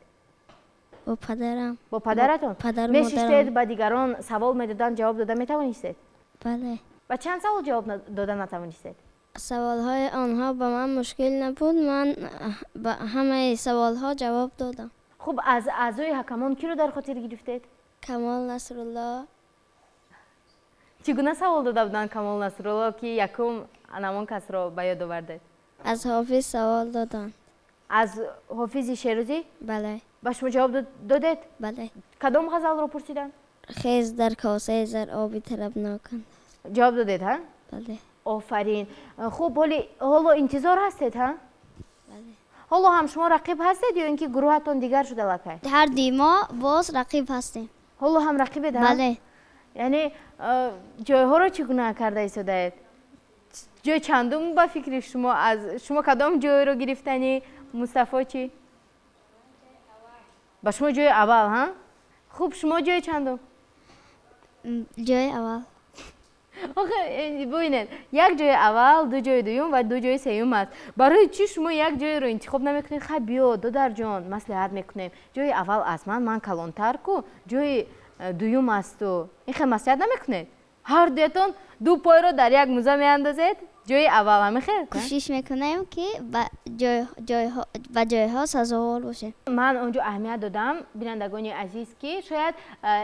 با پدرم. با پدرتون؟ پدر و میشیشتید مادرم. با دیگران سوال میدادن جواب دادن میتوانستید؟ بله. و چند سوال جواب دادن نتوانستید؟ سوالهای آنها به من مشکل نبود. من به همه سوالها جواب دادم. خب از اعضای حکمان کی رو در خاطر گرفتید؟ کمال نصرالله. چگونه سوال داده بودن کمال نصرالله که یکم نمان کس را به یاد آورده؟ از حافظ سوال دادن. از حافظ شیرازی؟ بله. با شما جواب دادید؟ بله. کدام غزل را پرسیدن؟ خیز در کاسه زر آبی طلب نکن. جواب دادید ها؟ بله. آفرین. خب حالا انتظار هستید ها؟ بله. حالا هم شما رقیب هستید یا اینکه گروهتون دیگر شده لکه؟ هر دیما باز رقیب هستیم. حالا هم رقیبید ها؟ بله. یعنی جایها رو چگونه کرده ایستادید؟ جای چندم با فکر شما از شما کدام جای رو گرفتنی؟ مصطفی چی؟ با شما جای اول ها؟ خوب شما جای چندم؟ جای اول. آخه ببینید یک جای اول، 2 جای دوم و 2 جای سوم است. برای چی شما یک جای رو انتخاب نمیکنید؟ خب بیا دادر جان مصلحت میکنیم جای اول از من کلانتر کو، جای دوم است و این خیلی مصلحت نمیکنید؟ هر دوتون 2 پای رو در یک موزه میاندازید جای اول همه خیر؟ کوشش میکنیم که به جایها سزاوار باشه. من اونجا اهمیت دادم بینندگان عزیز که شاید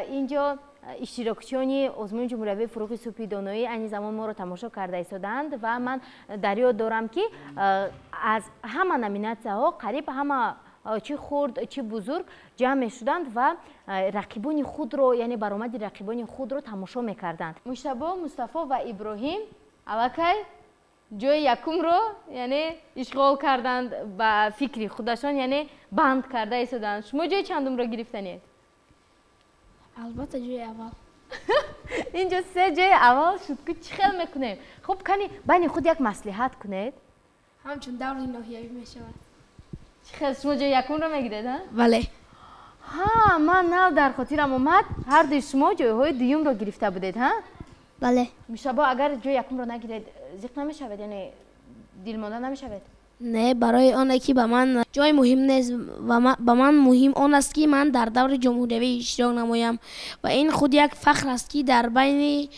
اینجا اشتراکچیانی آزمون جمهوری فروغ صبحی دانایی این زمان ما رو تماشا کرده ایستادند و من در یاد دارم که از همه نامیناسیون ها قریب همه چی خرد چی بزرگ جمع شدند و رقیبان خود رو یعنی برآمد رقیبان خود رو تماشا میکردند. مجتبی، مصطفی و ابراهیم الکی جای یکم رو یعنی اشغال کردند با فکری خودشان یعنی بند کرده ایستادند. شما جای چندم رو گرفتنید؟ البته جای اول. اینجا 3 جای اول شد که چی خیلی میکنیم؟ خب کنی بین خود یک مصلحت کنید. همچون دور ناحیه‌ای میشود. چی خیلی شما جای یکم رو میگیرید ها؟ بله. ها من نه در خاطرم اومد هر دوی شما جایهای دوم رو گرفته بودید ها؟ بله. میشبا اگر جای یکم رو نگیرید زیق نمیشود یعنی دل مانده نمیشود؟ نه برای آن که به من جای مهم نیست و به من مهم آن است که من در دور جمهوری اشتراک نمایم و این خود یک فخر است که در بین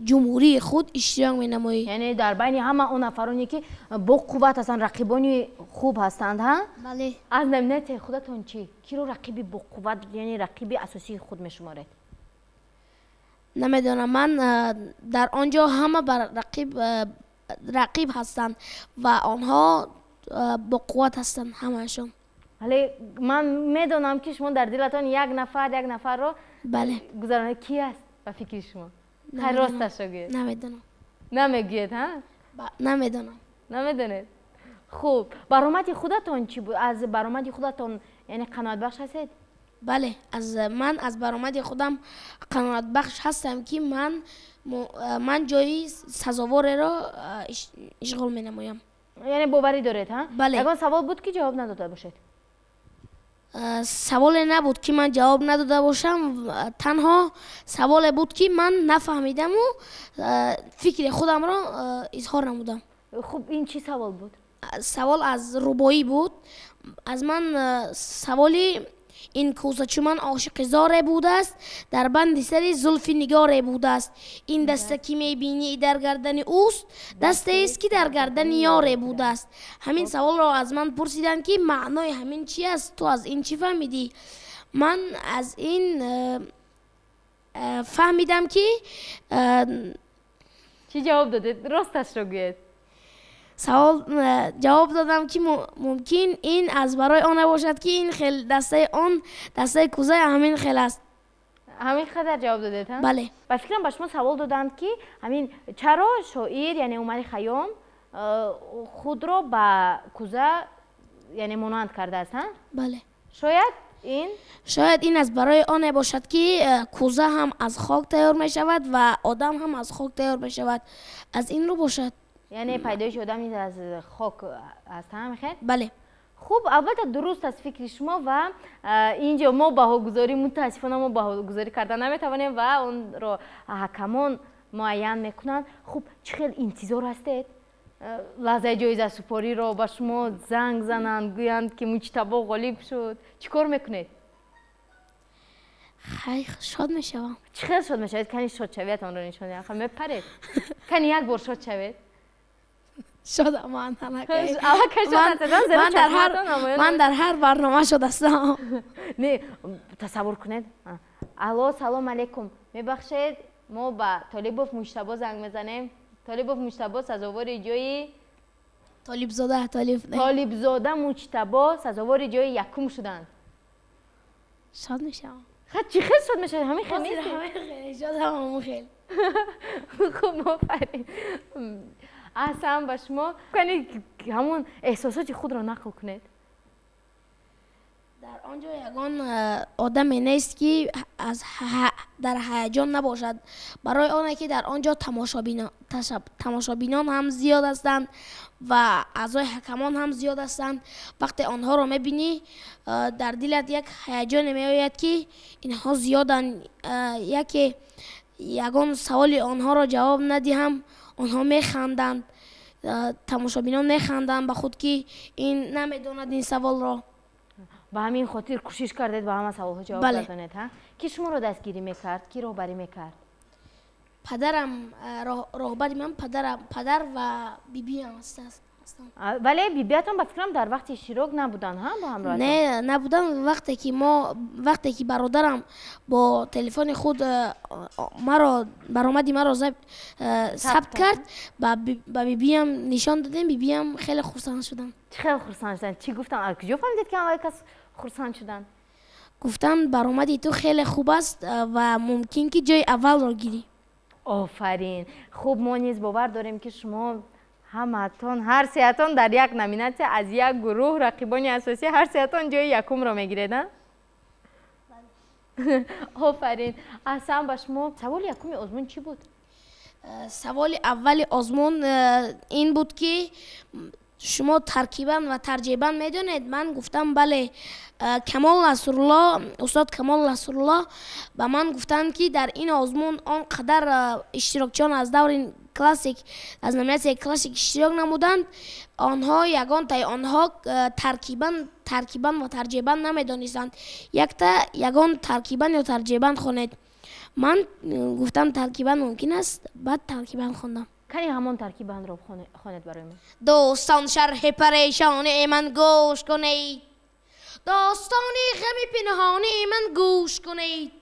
جمهوری خود اشتراک می نمایی. یعنی در بین همه اون نفرانی که با قوت هستند رقیبانی خوب هستند ها؟ بله. از نمینت خودتون چی؟ کی رو رقیب با قوت یعنی رقیب اساسی خود میشمارید؟ نمیدونم من در آنجا همه بر رقیب هستند و آنها با قوت هستند همهشون. ولی من میدونم که شما در دلتون یک نفر رو بله. گذرانه کی است به فکر شما؟ خیلی راستش رو گوید. نمیدونم. نمیگید ها؟ نمیدونم. نمیدونید. خوب برآمد خودتون چی بود؟ از برآمد خودتون یعنی قناعت بخش هستید؟ بله از برآمد خودم قناعت بخش هستم که من جایی سزاوار را اشغال می نمایم. یعنی باوری دارید ها؟ بله. اگر سوال بود که جواب نداده باشید؟ سوال نبود که من جواب نداده باشم، تنها سوال بود که من نفهمیدم و فکر خودم را اظهار نمودم. خب این چی سوال بود؟ سوال از ربایی بود. از من سوالی این کوزه چون من عاشق زاره بوده است در بند سری زلف نگاره بوده است. این دسته که میبینی در گردن اوست دسته است که در گردن یاره بوده است. همین سوال را از من پرسیدن که معنای همین چی است، تو از این چی فهمیدی؟ من از این فهمیدم که چی جواب دادید؟ راستش رو گوید. سوال جواب دادم که ممکن این از برای آن باشد که این خیل دسته آن دسته کوزه همین خیل است. همین خدر جواب دادید ها؟ بله. و فکرم با شما سوال دادند که همین چرا شاعر یعنی عمر خیام خود را با کوزه یعنی مانند کرده است ها؟ بله. شاید این از برای آن باشد که کوزه هم از خاک تیار می شود و آدم هم از خاک تیار می شود. از این رو باشد. یعنی پیدایش آدم از خاک است هم خیر؟ بله. خوب، البته درست از فکر شما و اینجا ما بهاگذاری متاسفانه ما بهاگذاری کردن نمیتوانیم و اون رو حکمان معین میکنن. خوب، چه خیلی انتظار هستید؟ لحظه جایزه سپاری رو با شما زنگ زنند گویند که مجتبی غالب شد، چیکار میکنید؟ خیلی شاد میشوم. چه خیلی شاد میشوید؟ کنی شاد شوید آن رو نشون دهید. میپرید. کنی یک بار شاد شوید. شدم من در هر برنامه شدستم. نه تصور کنید. الو سلام علیکم، میبخشید ما با طالبوف مجتبی زنگ میزنیم. طالبوف مجتبی سزاوار جای طالب زاده مجتبی سزاوار جای یکم شدند. شاد میشم. چی خیلی شاد میشه؟ همین خیلی شادم خیلی. خوب مفرین. اصلا با شما کنید همون احساسات خود را نقل کنید. در آنجا یگان آدم نیست که در هیجان نباشد. برای آنه که در آنجا تماشابینان هم زیاد هستند و اعضای حکمان هم زیاد هستند. وقتی آنها را میبینی در دلت یک هیجان میآید که اینها زیادن. یگان سوال آنها را جواب ندهم آنها میخندند. تماشابینان میخندند به خود که این نمیداند این سوال را. با همین خاطر کوشش کردید با همه سوال‌ها جواب بدهید ها؟ کی شما رو دستگیری میکرد؟ کی راهبری میکرد؟ پدرم راهبری من پدر و بیبی هم هستم. ولی بیبیاتون با فکرم در وقت اشتراک نبودن ها با همراهتون؟ نه نبودن. وقتی که برادرم با تلفن خود برآمدی مرا ثبت کرد با بیبیم نشان دادیم. بیبیم خیلی خرسند شدن. خیلی خرسند شدن. چی گفتن؟ کجا فهمیدید که آقای کس خرسند شدن؟ گفتن برآمدی تو خیلی خوب است و ممکن که جای اول را گیری. آفرین. خوب، ما نیز باور داریم که شما همتون هر سیاتون در یک نامیناسی از یک گروه رقیبان اساسی هر سیاتون جای یکم را میگیرید ها؟ آفرین. اصلا با شما سوال یکم آزمون چی بود؟ سوال اول آزمون این بود که شما ترکیباً و ترجیباً میدونید؟ من گفتم بله. استاد کمال نصرالله به من گفتند که در این آزمون آنقدر اشتراکچیان از دور کلاسیک از نامیناسی کلاسیک اشتراک نمودند آنها آنها ترکیباً و ترجیباً نمیدانستند. یگان ترکیباً یا ترجیباً خوانید. من گفتم ترکیباً ممکن است، بعد ترکیباً خواندم. کنی همون ترکیباً رو خوانید برای من. دوستان شرح پریشانی من گوش کنید، داستانی غم پنهانی من گوش کنید،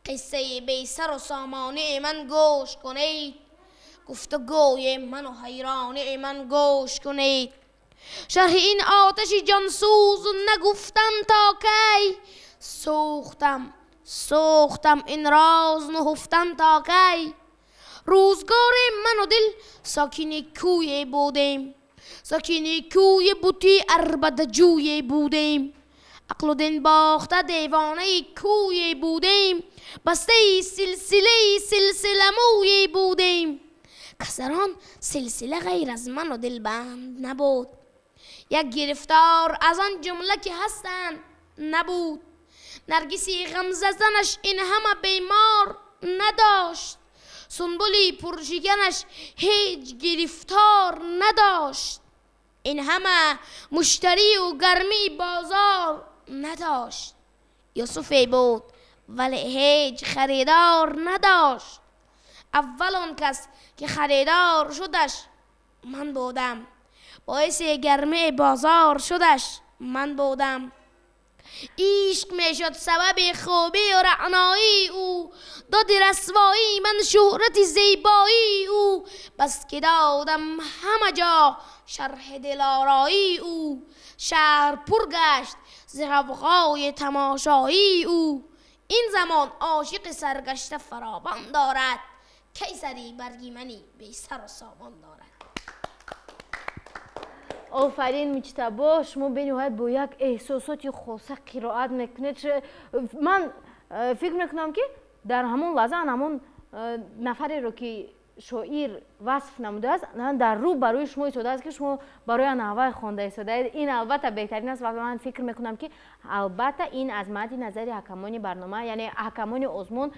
قصه بی سر و سامانی من گوش کنید، گفتگوی من و حیرانی من گوش کنید. شرح این آتش جانسوز نگفتم تا کی، سوختم این راز نهفتم تا کی. روزگار من و دل ساکین کوی بودیم، ساکین کوی بوتی عربد جوی بودیم. عقل و دین باخته دیوانه کوی بودیم، بسته سلسله موی بودیم. کس در آن سلسله غیر از من و دل بند نبود، یک گرفتار از آن جمله که هستند نبود. نرگسی غمزه زنش این همه بیمار نداشت، سنبولی پرشکنش هیچ گرفتار نداشت. این همه مشتری و گرمی بازار نداشت. یوسفی بود ولی هیچ خریدار نداشت. اول آن کس که خریدار شدش من بودم، باعث گرمی بازار شدش من بودم. عشق میشد سبب خوبی و رعنایی او، داد رسوایی من شهرت زیبایی او. بس که دادم همه جا شرح دلارایی او، شهر پر گشت ز غوغای تماشایی او. این زمان عاشق سرگشته فراوان دارد، کیسری برگی منی بی سر و سامان دارد. آفرین مجتبی، شما به نهایت با یک احساساتی خاصه قرائت میکنید. من فکر میکنم که در همون لحظه همون نفری رو که شاعر وصف نموده است در رو برای شما ایستاده است که شما برای نحوه خوانده ایستاده اید. این البته بهترین است و من فکر میکنم که البته این از مد نظر حکمان برنامه یعنی حکمان آزمون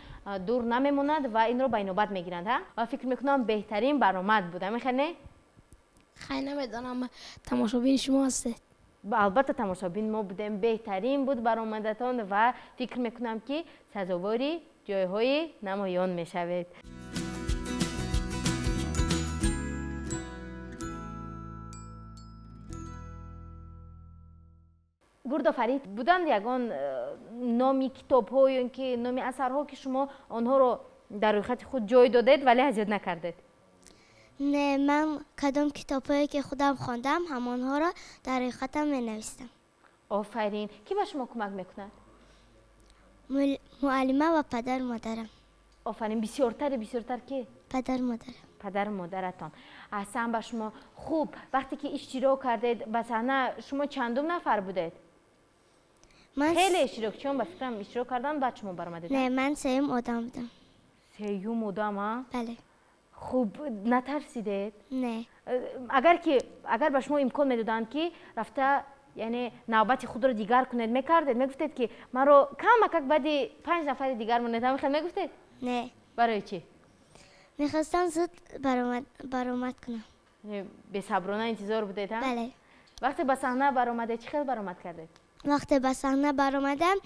دور نمیموند و این رو به نوبت میگیرند و فکر میکنم بهترین برنامه بوده. میخوانید؟ خیلی نمیدانم، تماشابین شما هستید. البته تماشابین ما بودیم، بهترین بود برآمدتان و فکر میکنم که سزاواری جایهای نمایان میشوید. گرد فرید بودند یگان نامی کتاب ها یا که نامی اثرها که شما آنها رو در روی خط خود جای دادید ولی اذیت نکردید؟ نه، من کدام کتابایی که خودم خواندم همانها را در روی خطم می نویسم. آفرین. کی به شما کمک میکند؟ معلمه و پدر مادرم. آفرین. بسیارتر که؟ پدر مادرم. پدر مادرتان. احسن به شما. خوب، وقتی که اشتراک کردید به صحنه شما چندم نفر بودید؟ من خیلی اشتراک، چون به فکرم اشتراک کردن بعد شما برآمدید. نه، من سیم آدم بودم. سیم آدم ها؟ بله. خوب، نترسیدید؟ نه. اگر به شما امکان میدادند که رفته یعنی نوبت خود رو دیگر کنید میکردید؟ میگفتید که من رو کم بعد 5 نفر دیگر مونید میگفتید؟ نه. برای چی؟ میخواستم زود برآمد کنم. به صبرانه انتظار بودید ها؟ بله. وقتی به صحنه برآمده چه خیلی برآمد کردید؟ وقتی به صحنه برآمدم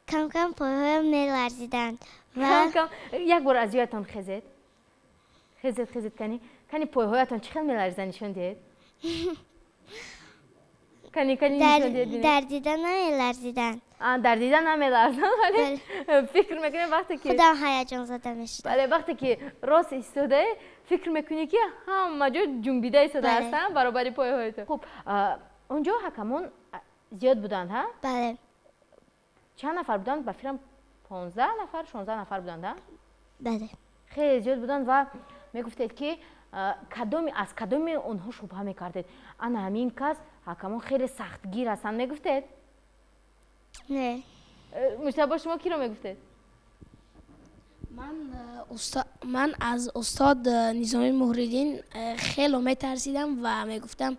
کم کم پاهایم میلرزیدند و یک بار از یادتان خیزید کنی پاهایتان چه خیلی میلرزن نشون دید؟ کنی نشون دید؟ در دیدن نمیلرزیدن. در دیدن نمیلرزن ولی فکر میکنی وقتی که خودم هیجان زده میشم. بله، وقتی که راست ایستاده فکر میکنی که همه جا جنبیده ایستاده هستن برابری پاهایتان. خب اونجا حکمان زیاد بودند ها؟ بله. چند نفر بودند؟ بفکرم 15 نفر 16 نفر بودند ها؟ بله. خیلی زیاد بودند و میگفتید که از کدام اونها شبهه میکردید؟ انا همین کس حکمان خیلی سختگیر هستند میگفتید؟ نه. مجتبی شما کی رو میگفتید؟ من از استاد نظامی مهردین خیلی میترسیدم و میگفتم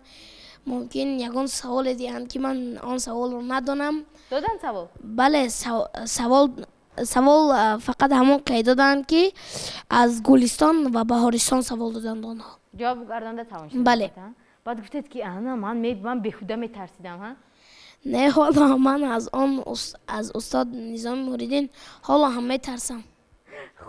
ممکن یگان سوال دیدن که من آن سوال رو ندانم. دادن سوال؟ بله، سوال فقط همون قید دادن که از گلستان و بهارستان سوال دادن آنها. جواب گردانده توان شد؟ بله. بعد گفتید که انا من بخوده میترسیدم ها؟ نه، حالا من از استاد نظامی مهردین حالا هم میترسم.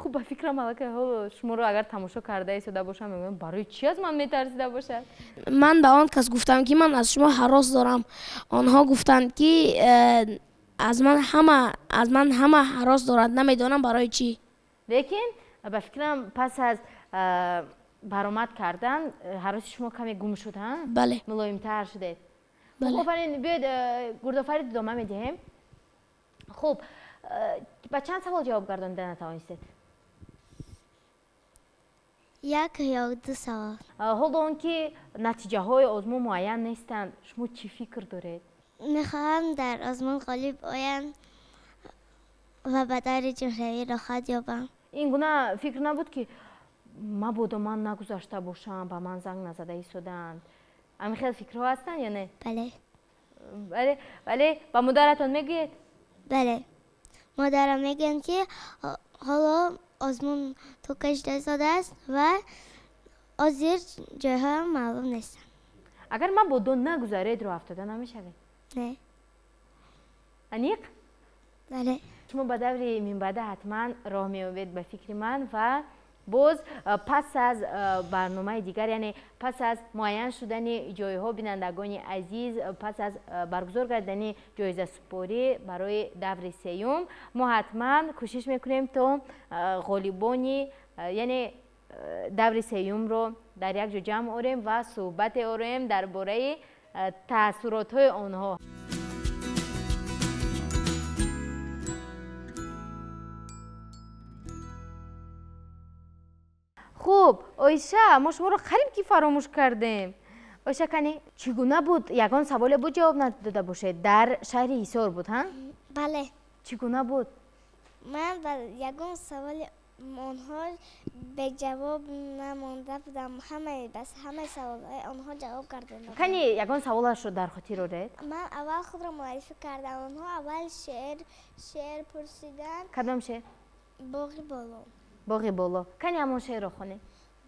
خوب به فکرم حالا که حالا شما رو اگر تماشا کرده ایستاده باشم میگم برای چی از من میترسیده باشه؟ من به آن کس گفتم که من از شما هراس دارم. آنها گفتند که از من همه هراس دارد، نمیدانم برای چی. لیکن به فکرم پس از برآمد کردن هراس شما کمی گم شد ها؟ بله. ملایم‌تر شدید. بله. آفرین. بیاید گردآفرید ادامه میدیم. خب با چند سوال جواب گردانده نتوانستید؟ 1 یا 2 سوال. حالا اون که نتیجه های آزمون معین نیستند شما چی فکر دارید؟ میخواهم در آزمون غالب آیم و به در جمهوری راحت یابم. این گونه فکر نبود که مبادا من نگذاشته باشم به من زنگ نزده ایستادند؟ همین خیلی فکرها هستن یا نه؟ بله. ولی با مادرتان میگید؟ بله. مادرم میگن که حالا آزمون تو کشته ایستاده است و آزیر جاها معلوم نیست. اگر من با دو نگذارید رو افتاده نمیشوید؟ نه. انیق؟ بله. شما به دور منبعد حتما راه میابید به فکر من و باز پس از برنامه دیگر یعنی پس از معین شدن جایها بینندگان عزیز پس از برگزار کردن جایزه سپاری برای دور سیوم ما حتما کوشش میکنیم تا غالبانی یعنی دور سیوم رو در یک جا جمع آوریم و صحبت آوریم درباره تاثیرات های آنها. خوب آیشه ما شما رو خیلی کی فراموش کردیم. آیشه کنی چگونه بود یگان سوال بود جواب نداده باشه در شهر حصار بود ها؟ بله. چگونه بود؟ من در یگان سوال آنها به جواب نمانده بودم همه سوالهای آنها جواب کرده بودم. کنی یگان سوالش رو در خاطر دارید؟ من اول خود را معرفی کردم. آنها اول شعر پرسیدن. کدام شعر؟ باغ بالا. باغ بالا. کنی همون شعر رو خونی؟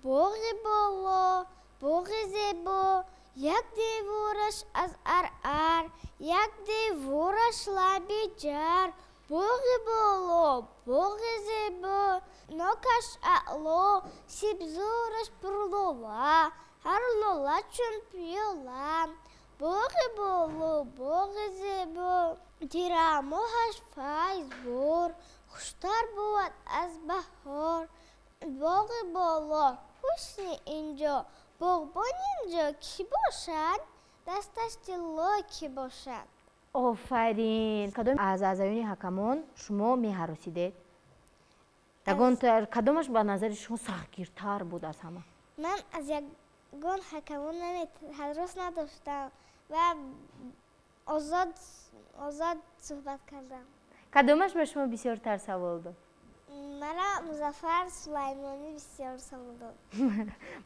باغ بالا باغ زیبا یک دیوارش از ار یک دیوارش لبی جر باغ بالا باغ زیبا نوکش اعلا سیبزارش پرلولا هر لولا چون پیالا باغ بالا باغ زیبا دیراموهش فایز بور خوشتر بود از بهار باغ بالا حسن اینجا باغبان اینجا کی باشد دستش طلا کی باشد. آفرین. کدام از اعضایان حکمان شما می‌هراسیدید؟ کدامش به نظر شما سختگیرتر بود از همه؟ من از یگان حکمان هراس نداشتم و آزاد صحبت کردم. کدامش به شما بسیارتر سوال داد؟ مرا مظفر سلیمانی بسیار سوال داد.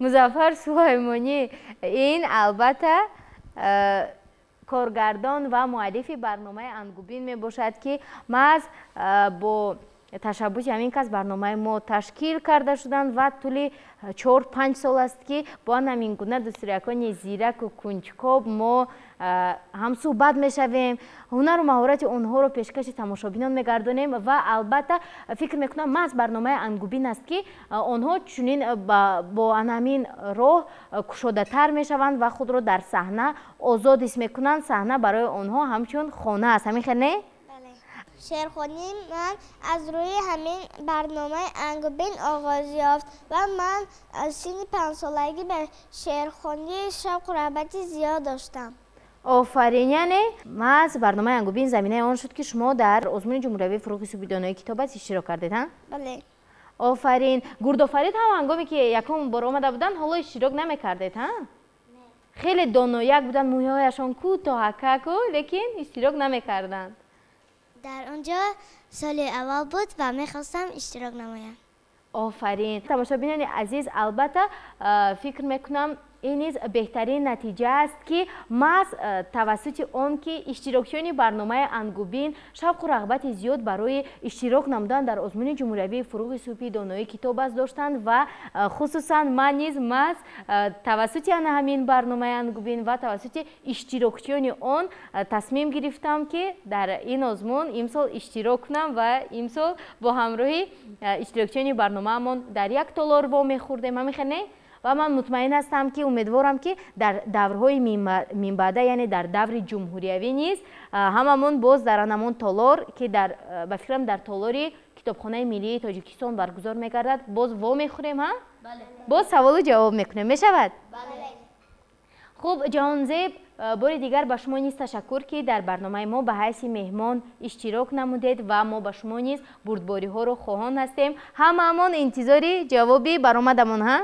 مظفر سلیمانی این البته کارگردان و مؤلف برنامه انگوبین می باشد که محض با تشبوس همین کس برنامه ما تشکیل کرده شدند و طول 4-5 سال است که با همین گونه دستوریکان زیرک و کنجکاو ما هم صحبت میشویم هنر و مهارت اونها رو پیشکش تماشابینان میگردانیم و البته فکر میکنم محض برنامه انگوبین است که آنها چنین با همین راه کشاده تر میشوند و خود رو در صحنه آزاد حس میکنند. صحنه برای آنها همچون خانه است. همین خیلی نه؟ شعرخوانی من از روی همین برنامه انگوبین آغاز یافت و من از سن 5 سالگی به شعرخوانی شوق و رغبت زیاد داشتم. آفرین. یعنی محض برنامه انگوبین زمینه آن شد که شما در آزمون جمهوری فروغ صوفی دانایی کتابت اشتراک کردید ها؟ بله. آفرین. گردآفرید هم هنگامی که یکم بار آمده بودن حالا اشتراک نمیکردید ها؟ خیلی دانایک بودن موهایشان کوتاه ککو لیکن اشتراک نمیکردند. در اونجا سال اول بود و میخواستم اشتراک نمایم. آفرین. تماشابینان عزیز البته فکر میکنم این نیز بهترین نتیجه است که محض توسط آن که اشتراکیان برنامه انگوبین شوق و رغبت زیاد برای اشتراک نمودن در آزمون جمهوری فروغ صوفی دانایی کتاب است داشتند و خصوصا من نیز محض توسط همین برنامه انگوبین و توسط اشتراکیان آن تصمیم گرفتم که در این آزمون امسال اشتراک کنم و امسال با همراهی اشتراکیان برنامه من در یک تالار وام خوردیم. همین و من مطمئن هستم که امیدوارم که در دورهای منبعده یعنی در دور جمهوریوی نیز هممون باز در همون تالار که به فکرم در تالار کتابخانه ملی تاجیکستان برگزار میگردد باز وا میخوریم ها؟ بله. باز سوال و جواب میکنیم میشود؟ بله. خوب جهانزیب بار دیگر به شما نیز تشکر که در برنامه ما به حیث مهمان اشتراک نمودید و ما به شما نیز بردباری ها رو خواهان هستیم. هممون انتظاری جوابی برآمدمون ها؟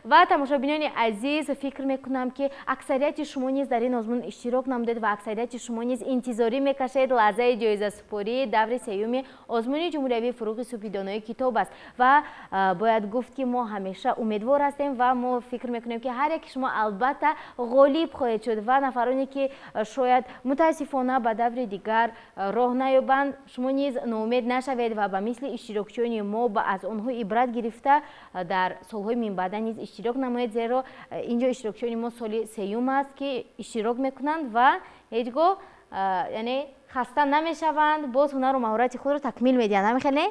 و تماشابینان عزیز فکر میکنم که اکثریت شما نیز در این آزمون اشتراک نمودید و اکثریت شما نیز انتظاری میکشید لحظه جایزه سپاری دور سیوم آزمون جمهوری فروغ صوفی دانایی کتاب است و باید گفت که ما همیشه امیدوار هستیم و ما فکر میکنیم که هر یک شما البته غالب خواهید شد و نفرانی که شاید متاسفانه به دور دیگر راه نیابند شما نیز ناامید نشوید و به مثل اشتراکیان ما از آنها عبرت گرفته در سالهای من بعد نیز иштирок намоед, зеро инҷо иштирокчиёни мо соли сеюм аст ки иштирок мекунанд ва ҳеҷ гоҳ яъне хаста намешаванд, боз ҳунару маҳорати худро такмил медиҳанд. Ҳамин не?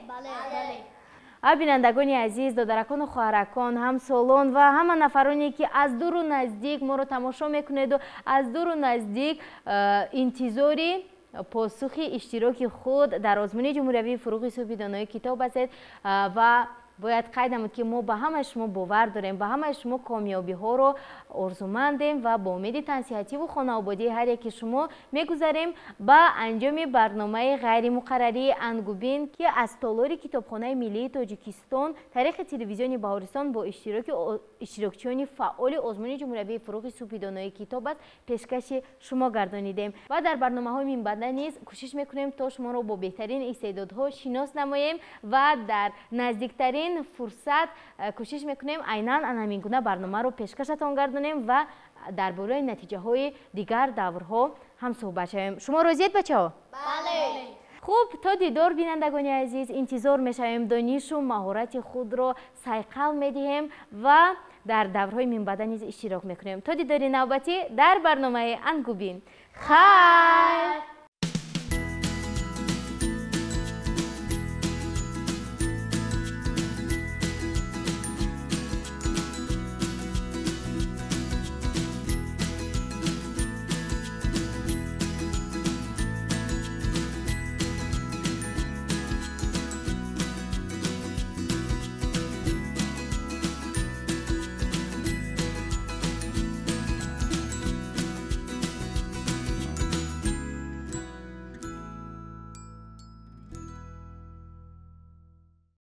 бинандагони азиз, додаракону хоҳаракон, ҳамсолон ва ҳама нафароне ки аз дуру наздик моро тамошо мекунеду аз дуру наздик интизори посухи иштироки худ дар озмуни ҷумҳуриявии фуруғи суҳби доноӣ китоб ҳастед ва бояд қайд намуд ки мо ба ҳамаи шумо бовар дорем, ба ҳамаи шумо комёбиҳоро орзумандем ва бо умеди тансиҳативу хонаободии ҳар яки шумо мегузарем ба анҷоми барномаи ғайримуқаррарии Ангубин ки аз толори Китобхонаи Миллии Тоҷикистон таърихи телевизиони Баҳористон бо иштироки иштирокчиёни фаъоли озмуни ҷумҳуриявии фуруғи суҳби доноӣ китоб аст пешкаши шумо гардонидем ва дар барномаҳои минбаъда низ кӯшиш мекунем то шуморо бо беҳтарин истеъдодҳо шинос намоем ва дар наздиктарин фурсат кӯшиш мекунем айнан анҳамин гуна барномаро пешкашатон гардонем ва дар бораи натиҷаҳои дигар даврҳо ҳам суҳбат шавем. Шумо розиед бачаҳо? бале. хуб, то дидор бинандагони азиз интизор мешавем, донишу маҳорати худро сайқал медиҳем ва дар даврҳои минбаъда низ иштирок мекунем. То дидори навбатӣ дар барномаи Ангубин. Хайр!